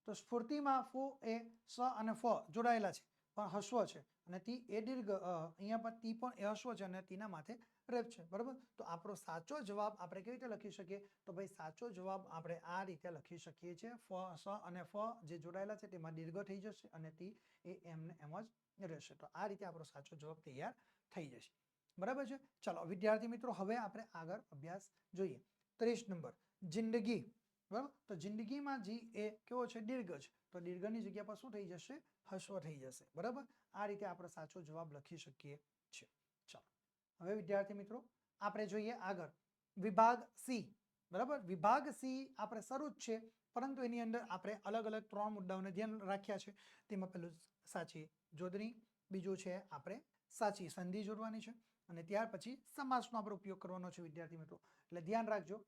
A: તો સ્ફૂર્તિમાં ફૂ એ સ અને ફ જોડાયેલા છે પણ હસ્વ છે અને તી એ દીર્ઘ, અહીંયા પર તી પણ એ હસ્વ છે અને તીના માથે રેપ છે, બરાબર. તો આપણો સાચો જવાબ આપણે કેવી રીતે લખી શકીએ? તો ભાઈ સાચો જવાબ આપણે આ રીતે લખી શકીએ છીએ. ફ, સ અને ફ જે જોડાયેલા છે તેમાં દીર્ઘ થઈ જશે અને તી એ એમને એમ જ રહેશે. તો આ રીતે આપણો સાચો જવાબ તૈયાર થઈ જશે, બરાબર છે. ચાલો વિદ્યાર્થી મિત્રો, હવે આપણે આગળ અભ્યાસ જોઈએ. 30 નંબર જિંદગી, બરાબર. તો જિંદગીમાં જી એ કેવો છે? દીર્ઘ છે. તો દીર્ઘની જગ્યા પર શું થઈ જશે? હસ્વ થઈ જશે, બરાબર. આ રીતે આપણે સાચો જવાબ લખી શકીએ છીએ. ચાલો હવે વિદ્યાર્થી મિત્રો આપણે જોઈએ આગળ વિભાગ સી, બરાબર. વિભાગ સી આપણે શરૂ જ છે, પરંતુ એની અંદર આપણે અલગ અલગ 3 મુદ્દાઓને ધ્યાન રાખ્યા છે. તેમાં પહેલું સાચી જોડણી, બીજું છે આપણે સાચી સંધિ જોડવાની છે, અને ત્યાર પછી સમાસનો આપણે ઉપયોગ કરવાનો છે વિદ્યાર્થી મિત્રો, એટલે ધ્યાન રાખજો.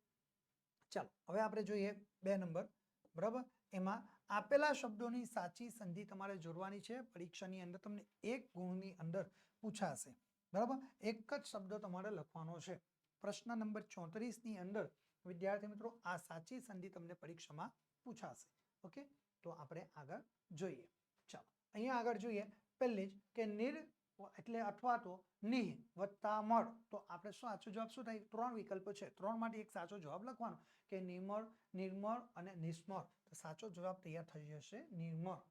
A: ચાલો હવે આપણે જોઈએ 2 નંબર, બરાબર. એમાં આપેલા શબ્દોની સાચી સંધિ તમારે જોડવાની છે. પરીક્ષાની અંદર તમને 1 ગુણની અંદર પૂછાશે, બરાબર. એક જ શબ્દ તમારે લખવાનો છે. પ્રશ્ન નંબર 34 ની અંદર વિદ્યાર્થી મિત્રો આ સાચી સંધિ તમને પરીક્ષામાં પૂછાશે. ઓકે, તો આપણે આગળ જોઈએ. ચાલો અહીંયા આગળ જોઈએ પહેલી જ કે નિર એટલે અથવા તો નિહ વત્તા મળ. તો આપણે સાચો જવાબ શું થાય? 3 વિકલ્પો છે, 3 માંથી એક સાચો જવાબ લખવાનો કે નિર્મળ, નિર્મળ અને નિસ્મળ. તો સાચો જવાબ તૈયાર થઈ જશે નિર્મળ.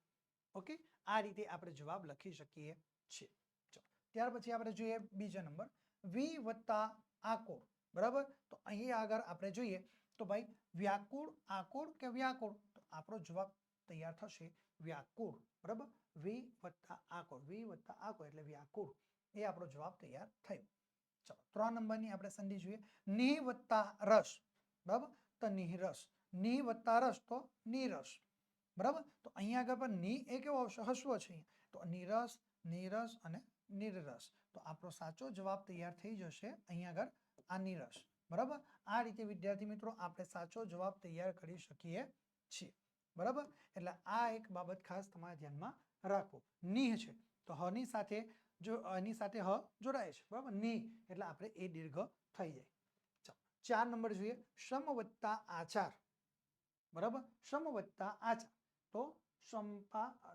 A: ઓકે, આ રીતે આપણે જવાબ લખી શકીએ છીએ. ત્યાર પછી આપણે જોઈએ બીજા નંબર વી વત્તા આકોર, બરાબર. તો અહીં આગળ આપણે જોઈએ તો ભાઈ વ્યાકુળ, આકોર કે વ્યાકુળ. તો આપણો જવાબ તૈયાર થશે વ્યાકુળ, બરાબર. વી વત્તા આકોર, વી વત્તા આકોર એટલે વ્યાકુળ. એ આપણો જવાબ તૈયાર થયો. ચલો 3 નંબરની આપણે સંધિ જોઈએ નિહ વત્તા રસ, બરાબર. તો નિહરસ, નિહ વત્તા રસ તો નીરસ, બરાબર. તો અહીંયા આગળ પણ ની એ કેવો આવશે? હસ્વ છે. તો નિરસ, નીરસ અને નિરરસ. તો આપણો સાચો જવાબ તૈયાર થઈ જશે અહીંયા આગળ આ નિરસ, બરાબર. આ રીતે વિદ્યાર્થી મિત્રો આપણે સાચો જવાબ તૈયાર કરી શકીએ છીએ, બરાબર. એટલે આ એક બાબત ખાસ તમારા ધ્યાનમાં રાખો. નિહ છે તો હ ની સાથે જો એની સાથે હ જોડાય છે, બરાબર. નિહ એટલે આપણે એ દીર્ઘ થઈ જાય. ચાલો 4 નંબર જોઈએ સમ વત્તા આચાર, બરાબર. સમ વત્તા આચાર તો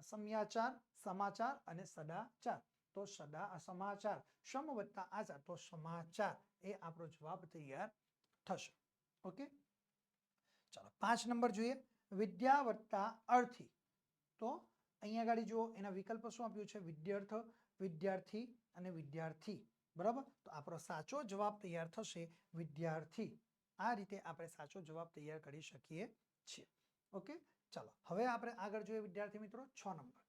A: સમયાચાર, સમાચાર અને સદાચાર. તો સમાચાર, સમ વત્તા આચાર તો સમાચાર. એ આપણો જવાબ તૈયાર થશે. ઓકે, ચાલો 5 નંબર જોઈએ વિદ્યા વત્તા અર્થી. તો અહીંયા આગળ જો એના વિકલ્પ શું આપ્યું છે? વિદ્યાર્થ, વિદ્યાર્થી અને વિદ્યાર્થી, બરાબર. તો આપણો સાચો જવાબ તૈયાર થશે વિદ્યાર્થી. આ રીતે આપણે સાચો જવાબ તૈયાર કરી શકીએ છીએ. ઓકે, ચાલો હવે આપણે આગળ જોઈએ વિદ્યાર્થી મિત્રો 6 નંબર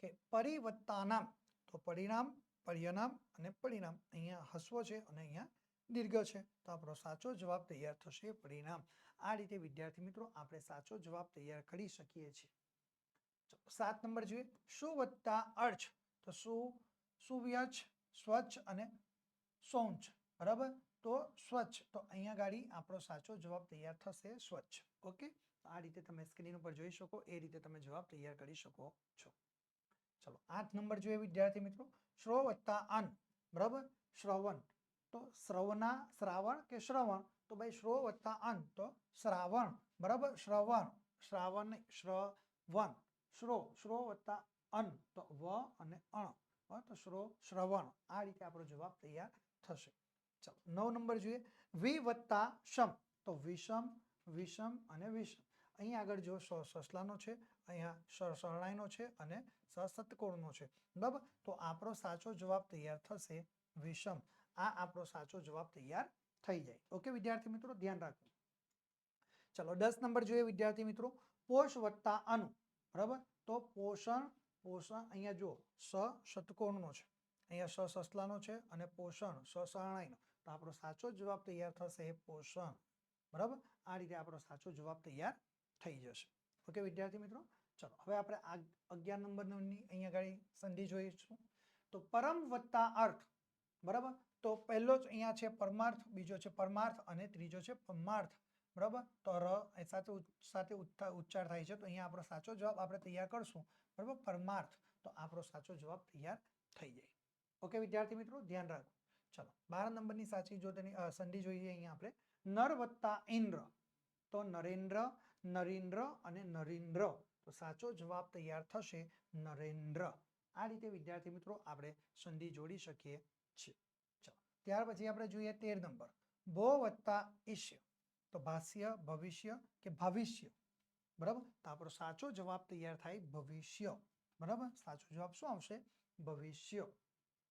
A: કે પરિવત્તા નામ. તો પરિણામ, પર્યનામ અને પરિણામ. અહીંયા હસ્વ છે અને અહીંયા દીર્ઘ છે. તો આપણો સાચો જવાબ તૈયાર થશે પરિણામ. આ રીતે વિદ્યાર્થી મિત્રો આપણે સાચો જવાબ તૈયાર કરી શકીએ છીએ. 7 નંબર જોઈએ શું વત્તા અર્ચ. તો સુવ્યચ, સ્વચ્છ અને શૌચ, બરાબર. તો સ્વચ્છ, તો અહીંયા ગાડી આપણો સાચો જવાબ તૈયાર થશે સ્વચ્છ. ઓકે, આ રીતે તમે સ્ક્રીન ઉપર જોઈ શકો, એ રીતે તમે જવાબ તૈયાર કરી શકો છો. ચલો 8 નંબર જોઈએ વિદ્યાર્થી મિત્રો શ્રો વત્તા અન, બરાબર. શ્રવણ તો શ્રવણા, શ્રાવણ કે શ્રવણ. તો ભાઈ શ્રો વત્તા અન તો શ્રાવણ, બરાબર. શ્રવણ, શ્રાવણ, શ્રવણ. શ્રો વત્તા અન તો વ અને અણ, તો શ્રવણ. આ રીતે આપણો જવાબ તૈયાર થશે. ચાલો 9 નંબર જોઈએ વિ વત્તા શમ. તો વિષમ, વિષમ અને વિષમ. અહીંયા આગળ જો સસલાનો છે, અહીંયા શરણાઈનો છે અને સતકોણનો છે, બરાબર. તો આપણો સાચો જવાબ તૈયાર થશે વિષમ. આ આપણો સાચો જવાબ તૈયાર થઈ જાય. ઓકે વિદ્યાર્થી મિત્રો, ધ્યાન રાખો. ચલો 10 નંબર જોઈએ વિદ્યાર્થી મિત્રો પોષ વત્તા અનુ, બરાબર. તો પોષણ, પોષણ અહીંયા જો ષટકોણનો છે, અહીંયા સસલાનો છે અને પોષણ શરણાઈનો. તો આપણો સાચો જવાબ તૈયાર થશે પોષણ, બરાબર. આ રીતે આપણો સાચો જવાબ તૈયાર થઈ જશે. ઓકે વિદ્યાર્થી મિત્રો, ચલો હવે આપણે 11 નંબરની અહીંયા આગળ સંધિ જોઈશું. તો પરમ વત્તા અર્થ, બરાબર. તો પહેલો જ અહીંયા છે પરમાર્થ, બીજો છે પરમાર્થ અને ત્રીજો છે પરમાર્થ, બરાબર. તો ર સાથે ઉચ્ચાર થાય છે. તો અહીંયા આપણો સાચો જવાબ આપણે તૈયાર કરશું, બરાબર, પરમાર્થ. તો આપણો સાચો જવાબ તૈયાર થઈ જાય. ઓકે વિદ્યાર્થી મિત્રો, ધ્યાન રાખો. ચલો 12 નંબરની સાચી જો તેની સંધિ જોઈએ અહીંયા આપણે નર વત્તા ઇન્દ્ર. તો નરેન્દ્ર, નરેન્દ્ર અને નરેન્દ્ર. તો સાચો જવાબ તૈયાર થશે નરેન્દ્ર. આ રીતે વિદ્યાર્થી મિત્રો આપણે સંધિ જોડી શકીએ છીએ. ચલો ત્યાર પછી આપણે જોઈએ 13 નંબર ભો વત્તા ઈષ્ય, તો ભાષ્ય, ભવિષ્ય કે ભવિષ્ય, બરાબર. તો આપણો સાચો જવાબ તૈયાર થાય ભવિષ્ય, બરાબર. સાચો જવાબ શું આવશે? ભવિષ્ય.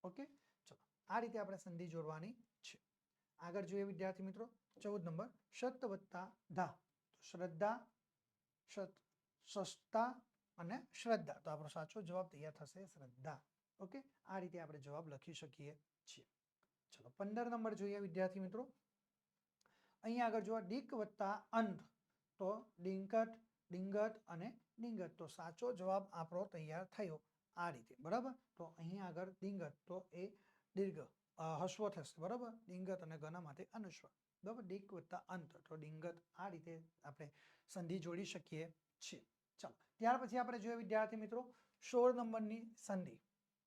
A: ઓકે, ચલો આ રીતે આપણે સંધિ જોડવાની છે. આગળ જોઈએ વિદ્યાર્થી મિત્રો 14 નંબર સત વત્તા ધા, તો શ્રદ્ધા, સસ્તા અને શ્રદ્ધા, તો આપણો સાચો જવાબ તૈયાર થશે શ્રદ્ધા. ઓકે, આ રીતે આપણે જવાબ લખી શકીએ છીએ. ચલો 15 નંબર જોઈએ વિદ્યાર્થી મિત્રો. અહીંયા આગળ જોવા ડીક વત્તા અંધ, તો ડિંકટ, ડિંગત અને ડિંગત, તો સાચો જવાબ આપણો તૈયાર થયો આ રીતે, બરાબર. તો અહીંયા આગળ ડિંગત, તો એ દીર્ઘ હસ્વ થશે, બરાબર. ડિંગત અને ગના માટે અનુસ્વાર, બરાબર. ડીક વત્તા અંત, તો ડિંગત. આ રીતે આપણે સંધિ જોડી શકીએ છીએ. ચાલો ત્યાર પછી આપણે જોઈએ વિદ્યાર્થી મિત્રો 16 નંબરની સંધિ,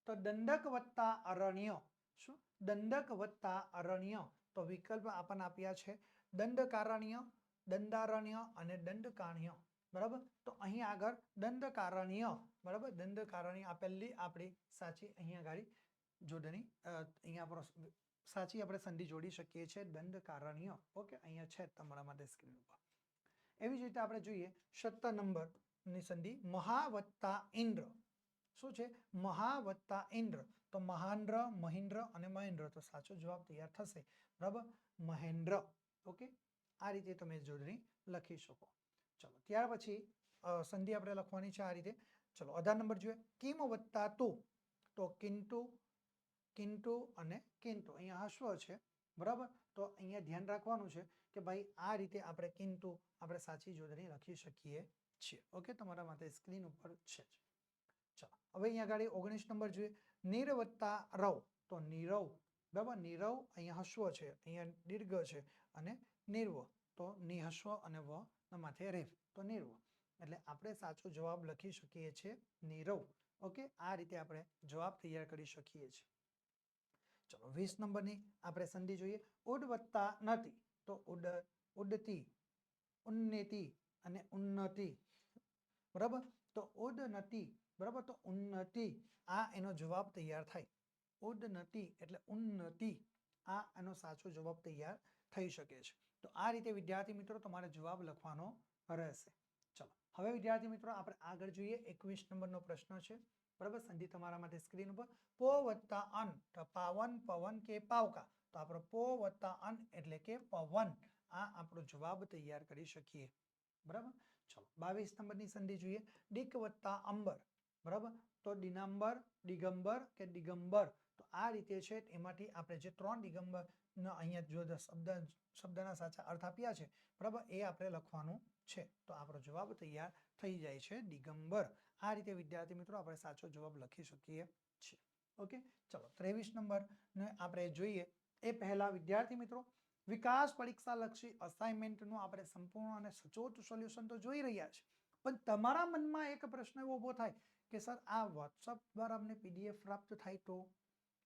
A: તો દંડક વત્તા અરણ્ય. શું? દંડક વત્તા અરણ્ય, તો વિકલ્પ આપણને આપ્યા છે દંડકારણ્ય, દંડારણ્ય અને દંડકારણ્ય, બરાબર. તો અહીં આગળ દંડકારણ્ય, બરાબર. દંડકારણ્ય આ પહેલી આપણી સાચી અહીંયા આગળ જોડણી, અહીંયા આપણો સાચી આપણે સંધિ જોડી શકીએ છીએ દંડકારણ્ય. ઓકે, અહીંયા છે તમારા માટે સ્ક્રીન ઉપર. એવી જ રીતે આપણે જોઈએ 17 નંબરની સંધિ મહા વત્તા ઇન્દ્ર. શું છે? મહા વત્તા ઇન્દ્ર, તો મહાન્દ્ર, મહિન્દ્ર અને મહેન્દ્ર, તો સાચો જવાબ તૈયાર થશે, બરાબર. મહેન્દ્ર. ઓકે, આ રીતે તમે જોડણી લખી શકો. ચલો ત્યાર પછી સંધિ આપણે લખવાની છે આ રીતે. ચલો 18 નંબર જોઈએ કિમ વત્તા તું, તો કિંતુ, કિંતુ અને કિંતુ, અહીંયા હસ્વ છે, બરાબર. તો અહીંયા ધ્યાન રાખવાનું છે કે ભાઈ આ રીતે આપણે કિંતુ આપણે સાચી જોડણી લખી શકીએ છીએ. ઓકે, તમારા માટે સ્ક્રીન ઉપર છે. ચલો હવે અહીંયા આગળ 19 નંબર જોઈએ નીર વત્તા રવ, તો નીરવ, બરાબર. નીરવ અહીંયા હસ્વ છે, અહીંયા દીર્ઘ છે અને નિર્વ, તો નિહસ્વ અને વ માથે રેફ, તો નિર્વ. એટલે આપણે સાચો જવાબ લખી શકીએ છીએ નીરવ. ઓકે, આ રીતે આપણે જવાબ તૈયાર કરી શકીએ છીએ. ચલો 20 નંબરની આપણે સંધિ જોઈએ ઉડ વત્તા નતિ, તો ઉડ, ઉડતી, ઉન્નતિ અને ઉન્નતિ, બરાબર. તો ઉન્નતિ, બરાબર. તો ઉન્નતિ, આ એનો જવાબ તૈયાર થાય. ઉન્નતિ એટલે ઉન્નતિ, આ એનો સાચો જવાબ તૈયાર થઈ શકે છે. તો આ રીતે વિદ્યાર્થી મિત્રો તમારે જવાબ લખવાનો રહેશે. ચલો હવે વિદ્યાર્થી મિત્રો આપણે આગળ જોઈએ 21 નંબરનો પ્રશ્ન છે, બરાબર. સંધિ તમારા માટે સ્ક્રીન ઉપર પો વત્તા અન, તો પાવન, પવન કે પાવકા, તો આપણો પો વત્તા અન એટલે કે પવન, આ આપણો જવાબ તૈયાર કરી શકીએ, બરાબર. ચલો 22 નંબરની સંધિ જોઈએ ડીક વત્તા અંબર, બરાબર. તો ડિનાંબર, દિગંબર કે દિગંબર, તો આ રીતે છે. એમાંથી આપણે જે 3 દિગંબર અહીંયા જો શબ્દના સાચા અર્થ આપ્યા છે, બરાબર, એ આપણે લખવાનું છે. તો આપણો જવાબ તૈયાર થઈ જાય છે દિગંબર. આ રીતે વિદ્યાર્થી મિત્રો આપણે સાચો જવાબ લખી શકીએ છીએ. ઓકે, ચલો 23 નંબરને આપણે જોઈએ એ પહેલા વિદ્યાર્થી મિત્રો વિકાસ પરીક્ષા લક્ષી અસાઇનમેન્ટનું આપણે સંપૂર્ણ અને સચોટ સોલ્યુશન તો જોઈ રહ્યા છે, પણ તમારા મનમાં એક પ્રશ્ન એવો ઊભો થાય કે સર આ વોટ્સઅપ દ્વારા અમને પીડીએફ પ્રાપ્ત થાય તો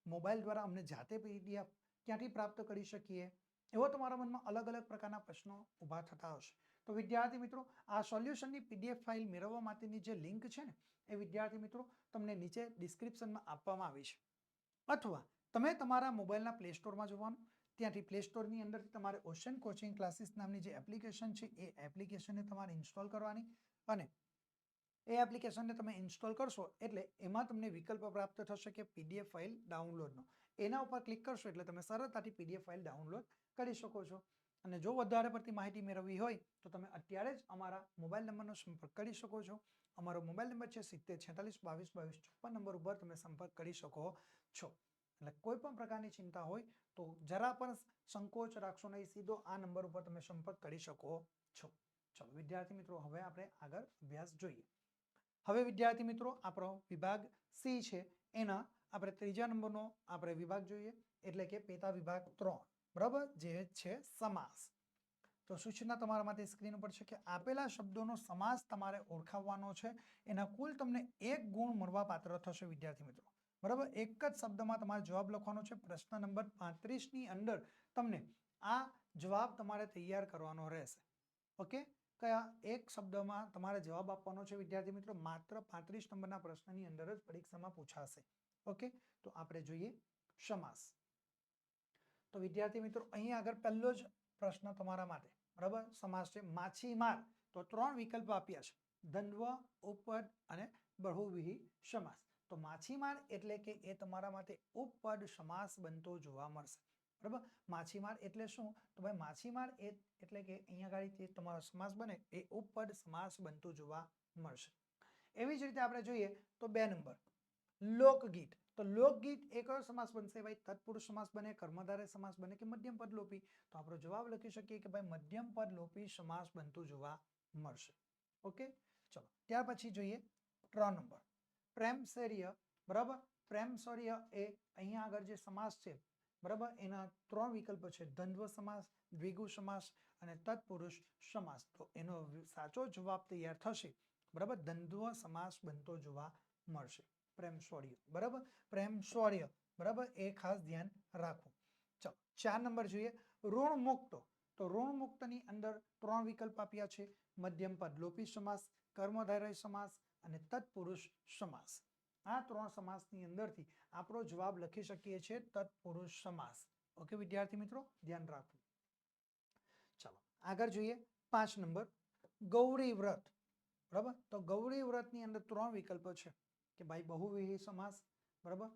A: મોબાઈલ દ્વારા અમને જાતે પીડીએફ ક્યાંથી પ્રાપ્ત કરી શકીએ? એવો તમારા મનમાં અલગ અલગ પ્રકારના પ્રશ્નો ઊભા થતા હશે. તો વિદ્યાર્થી મિત્રો આ સોલ્યુશનની પીડીએફ ફાઇલ મેળવવા માટેની જે લિંક છે ને એ વિદ્યાર્થી મિત્રો તમને નીચે ડિસ્ક્રિપ્શનમાં આપવામાં આવી છે, અથવા તમે તમારા મોબાઈલના પ્લે સ્ટોરમાં જવાનું, ત્યાંથી પ્લે સ્ટોરની અંદરથી તમારે ઓશન કોચિંગ ક્લાસીસ નામની જે એપ્લિકેશન છે એ એપ્લિકેશનને તમારે ઇન્સ્ટોલ કરવાની, અને એ એપ્લિકેશનને તમે ઇન્સ્ટોલ કરશો એટલે એમાં તમને વિકલ્પ પ્રાપ્ત થશે કે પીડીએફ ફાઇલ ડાઉનલોડનો. એના ઉપર ક્લિક કરશો એટલે તમે સરળતાથી પીડીએફ ફાઇલ ડાઉનલોડ કરી શકો છો. અને જો વધારે પડતી માહિતી મેળવવી હોય તો તમે અત્યારે જ અમારા મોબાઈલ નંબરનો સંપર્ક કરી શકો છો. અમારો મોબાઈલ નંબર છે 7046222254 નંબર ઉપર તમે સંપર્ક કરી શકો છો. એટલે કોઈ પણ પ્રકારની ચિંતા હોય તો જરા પણ સંકોચ રાખશો નહીં, સીધો આ નંબર ઉપર તમે સંપર્ક કરી શકો છો. ચલો વિદ્યાર્થી મિત્રો હવે આપણે આગળ અભ્યાસ જોઈએ. હવે વિદ્યાર્થી મિત્રો આપણો વિભાગ સી છે એના આપણે 3જા નંબરનો આપણે વિભાગ જોઈએ, એટલે કે પેટા વિભાગ 3, બરાબર, જે છે સમાસ. તો સૂચના તમારા માટે સ્ક્રીન ઉપર છે કે આપેલા શબ્દોનો સમાસ તમારે ઓળખાવવાનો છે. એના કુલ તમને 1 ગુણ મળવા પાત્ર થશે વિદ્યાર્થી મિત્રો, બરાબર. એક જ શબ્દમાં તમારે જવાબ લખવાનો છે. પ્રશ્ન નંબર 35ની અંદર તમને આ જવાબ તમારે તૈયાર કરવાનો રહેશે. ઓકે, કયા એક શબ્દમાં તમારે જવાબ આપવાનો છે વિદ્યાર્થી મિત્રો, માત્ર 35 નંબરના પ્રશ્નની અંદર જ પરીક્ષામાં પૂછાશે. ઓકે, તો આપણે જોઈએ સમાસ. તો વિદ્યાર્થી મિત્રો અહીંયા આગળ પહેલો જ પ્રશ્ન તમારા માટે, બરાબર, સમાસ છે માછીમાર. તો 3 વિકલ્પ આપ્યા છે, દ્વંદ્વ, ઉપપદ અને બહુવ્રીહી સમાસ. તો માછીમાર એટલે કે એ તમારા માટે ઉપપદ સમાસ બનતો જોવા મળશે, બરાબર. માછીમાર એટલે શું? તો ભાઈ માછીમાર એટલે કે અહીંયા આગળ તમારો સમાસ બને એ ઉપપદ સમાસ બનતો જોવા મળશે. એવી જ રીતે આપણે જોઈએ તો 2 નંબર લોકગીત. તો લોકગીત એ કયો સમાસ બનશે ભાઈ? તત્પુરુષ સમાસ બને, કર્મધારય સમાસ બને કે મધ્યમ પદ લોપી? તો આપણો જવાબ લખી શકીએ કે ભાઈ મધ્યમ પદ લોપી સમાસ બનતું જોવા મળશે. ઓકે, ચલો ત્યાર પછી જોઈએ 3 નંબર પ્રેમશૌર્ય. બરાબર, પ્રેમશૌર્ય એ અહીંયા આગળ જે સમાસ છે, બરાબર, એના 3 વિકલ્પો છે, દ્વંદ્વ સમાસ, દ્વિગુ સમાસ અને તત્પુરુષ સમાસ. તો એનો સાચો જવાબ તૈયાર થશે, બરાબર, દ્વંદ્વ સમાસ બનતો જોવા મળશે. પ્રેમશૌર્ય, બરાબર, પ્રેમશૌર્ય, બરાબર, એ ખાસ ધ્યાન રાખવું. ચલો 4 નંબર જોઈએ ઋણ મુક્ત. તો ઋણ મુક્તની અંદર 3 વિકલ્પ આપ્યા છે, મધ્યમ પદ લોપી સમાસ, કર્મધારય સમાસ અને તત્પુરુષ સમાસ. આ 3 સમાસની અંદરથી આપણો જવાબ લખી શકીએ છીએ તત્પુરુષ સમાસ. ઓકે વિદ્યાર્થી મિત્રો, ધ્યાન રાખવું. ચાલો આગળ જોઈએ 5 નંબર ગૌરી વ્રત. બરાબર, તો ગૌરી વ્રતની અંદર 3 વિકલ્પો છે કે ભાઈ બહુવ્રીહી સમાસ, બરાબર,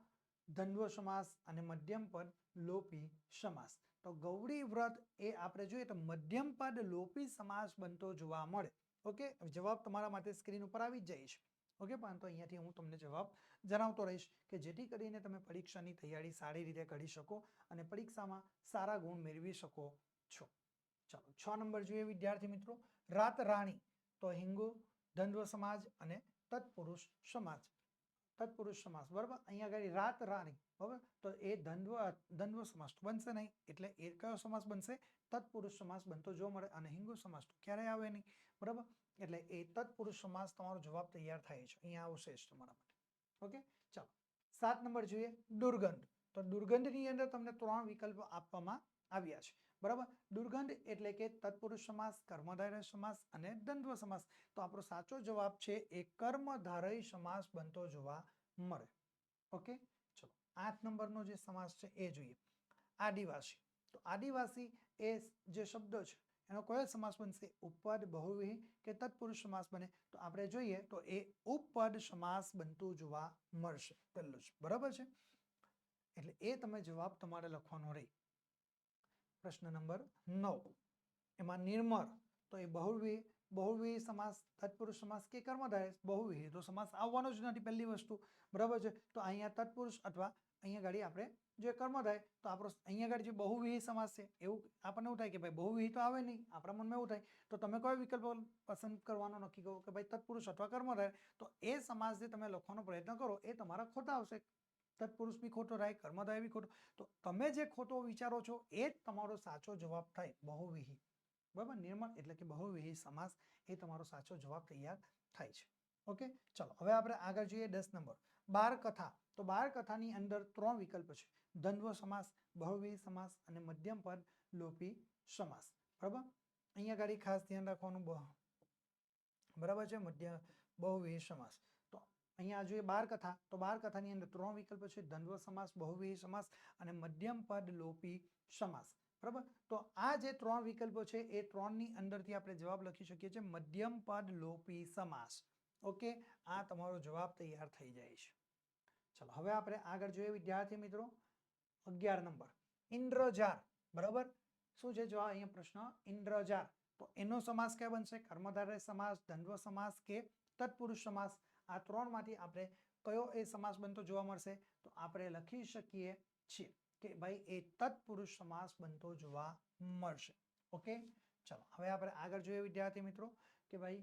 A: દ્વંદ્વ સમાસ અને મધ્યમ પદ લોપી સમાસ. તો ગૌરી વ્રત એ આપણે જોઈએ તો મધ્યમ પદ લોપી સમાસ બનતો જોવા મળે. ઓકે, જવાબ તમારા માટે સ્ક્રીન ઉપર આવી જ જાય છે. ઓકે, પરંતુ અહીંયાથી હું તમને જવાબ જણાવતો રહીશ કે જેથી કરીને તમે પરીક્ષાની તૈયારી સારી રીતે કરી શકો અને પરીક્ષામાં સારા ગુણ મેળવી શકો છો. ચાલો 6 નંબર જોઈએ વિદ્યાર્થી મિત્રો રાત રાણી. તો હિંગુ, દ્વંદ્વ સમાજ અને તત્પુરુષ સમાસ. તત્પુરુષ સમાસ, બરાબર, અહીંયા આગળ રાત રાણી, બરાબર, તો એ દ્વંદ્વ સમાસ બનશે નહીં, એટલે એ કયો સમાસ બનશે? તત્પુરુષ સમાસ બનતો જોવા મળે. અને હિંગુ સમાસ તો ક્યારેય આવે નહીં, બરાબર, એટલે એ તત્પુરુષ સમાસ તમારો જવાબ તૈયાર થાય છે, અહીંયા આવશે જ તમારા માટે. ઓકે, ચાલો 7 નંબર જોઈએ દુર્ગંધ. તો દુર્ગંધની અંદર તમને 3 વિકલ્પો આપવામાં આવ્યા છે, બરાબર. દુર્ગંધ એટલે કે તત્પુરુષ સમાસ, કર્મધારય સમાસ અને દ્વંદ્વ સમાસ. તો આપણો સાચો જવાબ છે એ કર્મધારય સમાસ બનતો જોવા મળે. ઓકે, ચલો 8 નંબરનો જે સમાસ છે એ જોઈએ આદિવાસી. તો આદિવાસી એ જે શબ્દ છે એનો કયો સમાસ બનશે? ઉપપદ, બહુવ્રીહી કે તત્પુરુષ સમાસ બને? તો આપણે જોઈએ તો એ ઉપપદ સમાસ બનતું જોવા મળશે પહેલું જ, બરાબર છે. એટલે એ તમે જવાબ તમારે લખવાનો રહે. પ્રશ્ન નંબર 9 એમાં નિર્મળ. તો એ બહુવ્રીહી સમાસ, તત્પુરુષ સમાસ કે કર્મધારય? બહુવ્રીહી તો સમાસ આવવાનો જ નથી પહેલી વસ્તુ, બરાબર છે. તો અહીંયા તત્પુરુષ અથવા અહીંયા ગાડી આપણે જે કર્મધારય, તો આપણો અહીંયા આગળ જે બહુવ્રીહી સમાસ છે એવું આપણને એવું થાય કે ભાઈ બહુવ્રીહી તો આવે નહીં, આપણા મનમાં એવું થાય. તો તમે કયો વિકલ્પ પસંદ કરવાનો નક્કી કરો કે ભાઈ તત્પુરુષ અથવા કર્મધારય? તો એ સમાસ જે તમે લખવાનો પ્રયત્ન કરો એ તમારા ખોટા આવશે. તત્પુરુષ બી ખોટો થાય, કર્મધારય બી ખોટો. તો તમે જે ખોટો વિચારો છો એ જ તમારો સાચો જવાબ થાય બહુવ્રીહી, બરાબર. નિર્મળ એટલે કે બહુવ્રીહી સમાસ એ તમારો સાચો જવાબ તૈયાર થાય છે. ઓકે, ચલો હવે આપણે આગળ જોઈએ 10 નંબર બાર કથા. તો બાર કથાની અંદર 3 વિકલ્પ છે, દ્વંદ્વ સમાસ, બહુવ્રીહી સમાસ અને મધ્યમ પદ લોપી સમાસ, બરાબર. અહીંયા ગાડી ખાસ ધ્યાન રાખવાનું, બરાબર છે, બહુવ્રીહી સમાસ. તો અહીંયા જોઈએ બાર કથા. તો બાર કથાની અંદર 3 વિકલ્પ છે, દ્વંદ્વ સમાસ, બહુવ્રીહી સમાસ અને મધ્યમ પદ લોપી સમાસ, બરાબર. તો આ જે 3 વિકલ્પો છે એ 3 ની અંદરથી આપણે જવાબ લખી શકીએ છીએ મધ્યમ પદ લોપી સમાસ. ઓકે, આ તમારો જવાબ તૈયાર થઈ જાય છે. ચલો હવે આપણે આગળ જોઈએ વિદ્યાર્થી મિત્રો 11 નંબર ઇન્દ્રજાર. બરાબર, શું છે જવાબ અહીંયા પ્રશ્ન? ઇન્દ્રજાર. તો એનો સમાસ ક્યાં બનશે? કર્મધારય સમાસ, દ્વંદ્વ સમાસ કે તત્પુરુષ સમાસ? આ 3 માંથી આપણે કયો એ સમાસ બનતો જોવા મળશે? તો આપણે લખી શકીએ છીએ કે ભાઈ એ તત્પુરુષ સમાસ બનતો જોવા મળશે. ઓકે, ચલો હવે આપણે આગળ જોઈએ વિદ્યાર્થી મિત્રો કે ભાઈ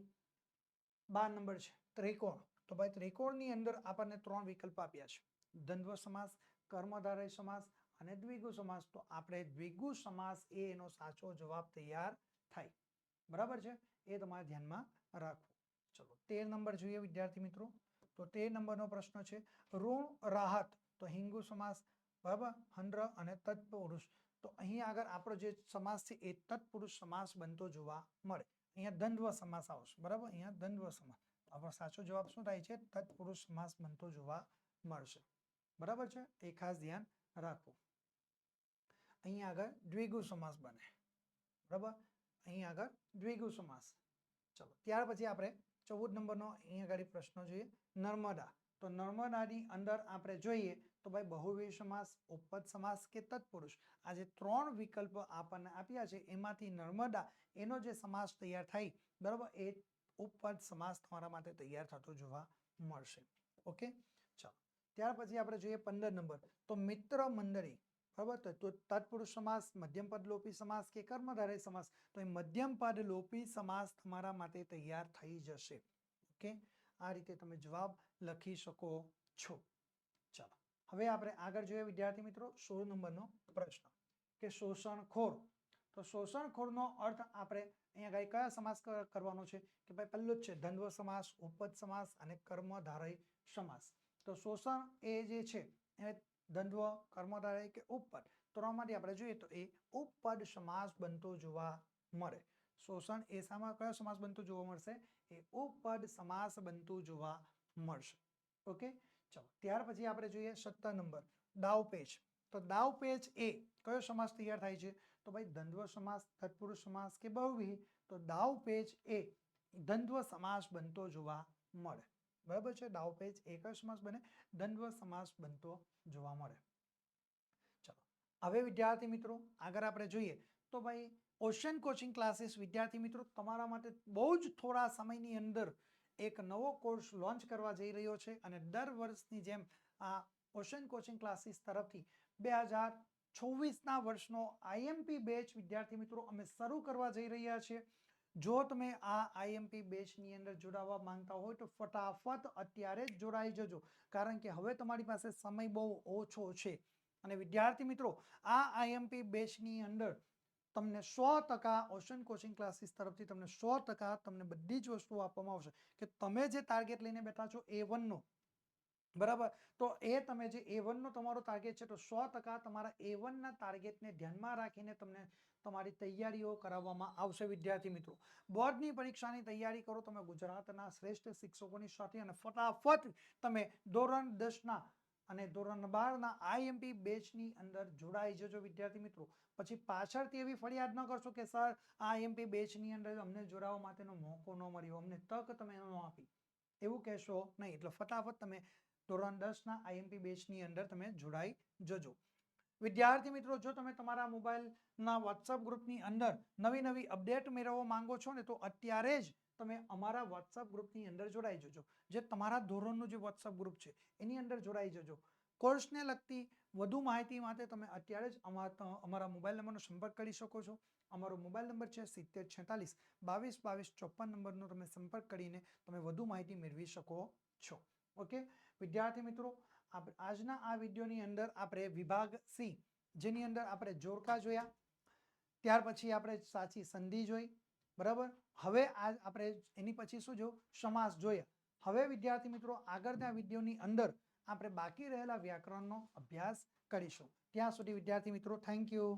A: 12 નંબર છે ત્રિકોણ. તો ભાઈ ત્રિકોણની અંદર આપણને 3 વિકલ્પ આપ્યા છે, દ્વંદ્વ સમાસ, કર્મધારય સમાસ અને દ્વિગુ સમાસ. તો આપણે દ્વિગુ સમાસ એ એનો સાચો જવાબ તૈયાર થાય, બરાબર છે, એ તમારે ધ્યાનમાં રાખવું. ચલો 13 નંબર જોઈએ વિદ્યાર્થી મિત્રો. તો 13 નંબરનો પ્રશ્ન છે ઋણ રાહત. તો હિંગુ સમાસ, બરાબર, હંડ્ર અને તત્પુરુષ. તો અહીંયા આગળ આપણો જે સમાસ છે એ તત્પુરુષ સમાસ બનતો જોવા મળે. અહીંયા દ્વંદ્વ સમાસ આવશે, બરાબર, અહીંયા દ્વંદ્વ સમાસ. આપણો સાચો જવાબ શું થાય છે? તત્પુરુષ સમાસ બનતો જોવા મળશે, બરાબર છે, એ ખાસ ધ્યાન રાખવું. અહીં આગળ દ્વિગુ સમાસ બને, બરાબર, અહીં આગળ દ્વિગુ સમાસ. ચલો ત્યાર પછી આપણે 14 નંબરનો અહીં આગળ પ્રશ્ન જોઈએ. નર્મદા, તો નર્મદાની અંદર આપણે જોઈએ તો ભાઈ બહુવ્રીહી સમાસ, ઉપપદ સમાસ કે તત્પુરુષ, આ જે 3 વિકલ્પો આપણને આપ્યા છે એમાંથી નર્મદા એનો જે સમાસ તૈયાર થાય, બરાબર, એ ઉપપદ સમાસ તમારા માટે તૈયાર થતો જોવા મળશે. ઓકે, ચાલો ત્યાર પછી આપણે જોઈએ 15 નંબર, તો મિત્ર મંડળી, બરાબર, તો તત્પુરુષ સમાસ, મધ્યમ પદ લોપી સમાસ કે કર્મધારય સમાસ, તો એ મધ્યમ પદ લોપી સમાસ તમારા માટે તૈયાર થઈ જશે. ઓકે, આ રીતે તમે જવાબ લખી શકો છો. ચાલો હવે આપણે આગળ જોઈએ વિદ્યાર્થી મિત્રો 16 નંબરનો પ્રશ્ન કે શોષણખોર. તો શોષણખોરનો અર્થ આપણે અહીંયા કયા સમાસ કરવાનો છે કે ભાઈ પહેલો જ છે દ્વંદ્વ સમાસ, ઉપપદ સમાસ અને કર્મધારય સમાસ. તો શોષણ એ જે છે એ દ્વંદ્વ, કર્મધારય કે ઉપપદ, ત્રણમાંથી આપણે જોઈએ તો એ ઉપપદ સમાસ બનતો જોવા મળે. શોષણ એ કયો સમાસ બનતો જોવા મળશે? એ ઉપપદ સમાસ બનતું જોવા મળશે. ઓકે, ચલો ત્યાર પછી આપણે જોઈએ 17 નંબર, દાવપેચ. તો દાવપેચ એ કયો સમાસ તૈયાર થાય છે? તો ભાઈ દ્વંદ્વ સમાસ, તત્પુરુષ સમાસ કે બહુવ્રીહી, તો દાવપેચ એ દ્વંદ્વ સમાસ બનતો જોવા મળે. બરાબર છે, દાવપેચ એ કયો સમાસ બને? દ્વંદ્વ સમાસ બનતો જોવા મળે. ચલો હવે વિદ્યાર્થી મિત્રો આગળ આપણે જોઈએ તો ભાઈ ઓશન કોચિંગ ક્લાસીસ વિદ્યાર્થી મિત્રો તમારા માટે બહુ જ થોડા સમયની અંદર એક નવો કોર્સ લોન્ચ કરવા જઈ રહ્યો છે અને દર વર્ષની જેમ આ ઓશન કોચિંગ ક્લાસીસ તરફથી 2024ના વર્ષનો આઈએમપી બેચ વિદ્યાર્થી મિત્રો અમે શરૂ કરવા જઈ રહ્યા છીએ. જો તમે આ આઈએમપી બેચની અંદર જોડાવા માંગતા હોય તો ફટાફટ અત્યારે જ જોડાઈ જજો, કારણ કે હવે તમારી પાસે સમય બહુ ઓછો છે. અને વિદ્યાર્થી મિત્રો આ આઈએમપી બેચની અંદર તમને 100% ઓશન કોચિંગ ક્લાસીસ તરફથી તમને 100% તમને બધી જ વસ્તુઓ આપવામાં આવશે કે તમે જે ટાર્ગેટ લઈને બેઠા છો A1 નો, બરાબર, તો એ તમે જે A1 નો તમારો ટાર્ગેટ છે તો 100% તમારા A1 ના ટાર્ગેટને ધ્યાનમાં રાખીને તમને તમારી તૈયારીઓ કરાવવામાં આવશે. વિદ્યાર્થી મિત્રો બોર્ડની પરીક્ષાની તૈયારી કરો તમે ગુજરાતના શ્રેષ્ઠ શિક્ષકોની સાથે અને ફટાફટ તમે ધોરણ 10ના અને ધોરણ 12ના આઈએમપી બેચની અંદર જોડાઈ જજો વિદ્યાર્થી મિત્રો. પછી પાછળથી એવી ફરિયાદ ન કરશો કે સર આ આઈએમપી બેચની અંદર અમને જોડાવા માટેનો મોકો ન મળ્યો, અમને તક તમે ન આપી, એવું કહેશો નહીં. એટલે ફટાફટ તમે ધોરણ 10ના આઈએમપી બેચની અંદર તમે જોડાઈ જજો. વિદ્યાર્થી મિત્રો જો તમે તમારા મોબાઈલના વોટ્સઅપ ગ્રુપની અંદર નવી અપડેટ મેળવવા માંગો છો ને તો અત્યારે જ તમે અમારા વોટ્સઅપ ગ્રુપની અંદર જોડાઈ જજો. જે તમારા ધોરણનું જે વોટ્સઅપ ગ્રુપ છે એની અંદર જોડાઈ જજો. કોર્સને લગતી વધુ માહિતી માટે તમે અત્યારે જ અમારા મોબાઈલ નંબરનો સંપર્ક કરી શકો છો. અમારો મોબાઈલ નંબર છે 7046222254 નંબરનો તમે સંપર્ક કરીને તમે વધુ માહિતી મેળવી શકો છો. ઓકે વિદ્યાર્થી મિત્રો આજના આ વિડીયોની અંદર આપણે વિભાગ સી જેની અંદર આપણે જોડકા જોયા, ત્યાર પછી આપણે સાચી સંધિ જોઈ, બરાબર. હવે આપણે એની પછી શું જોયું? સમાસ જોયા. હવે વિદ્યાર્થી મિત્રો આગળના વિડીયોની અંદર આપણે બાકી રહેલા વ્યાકરણનો અભ્યાસ કરીશું. ત્યાં સુધી વિદ્યાર્થી મિત્રો થેન્ક યુ.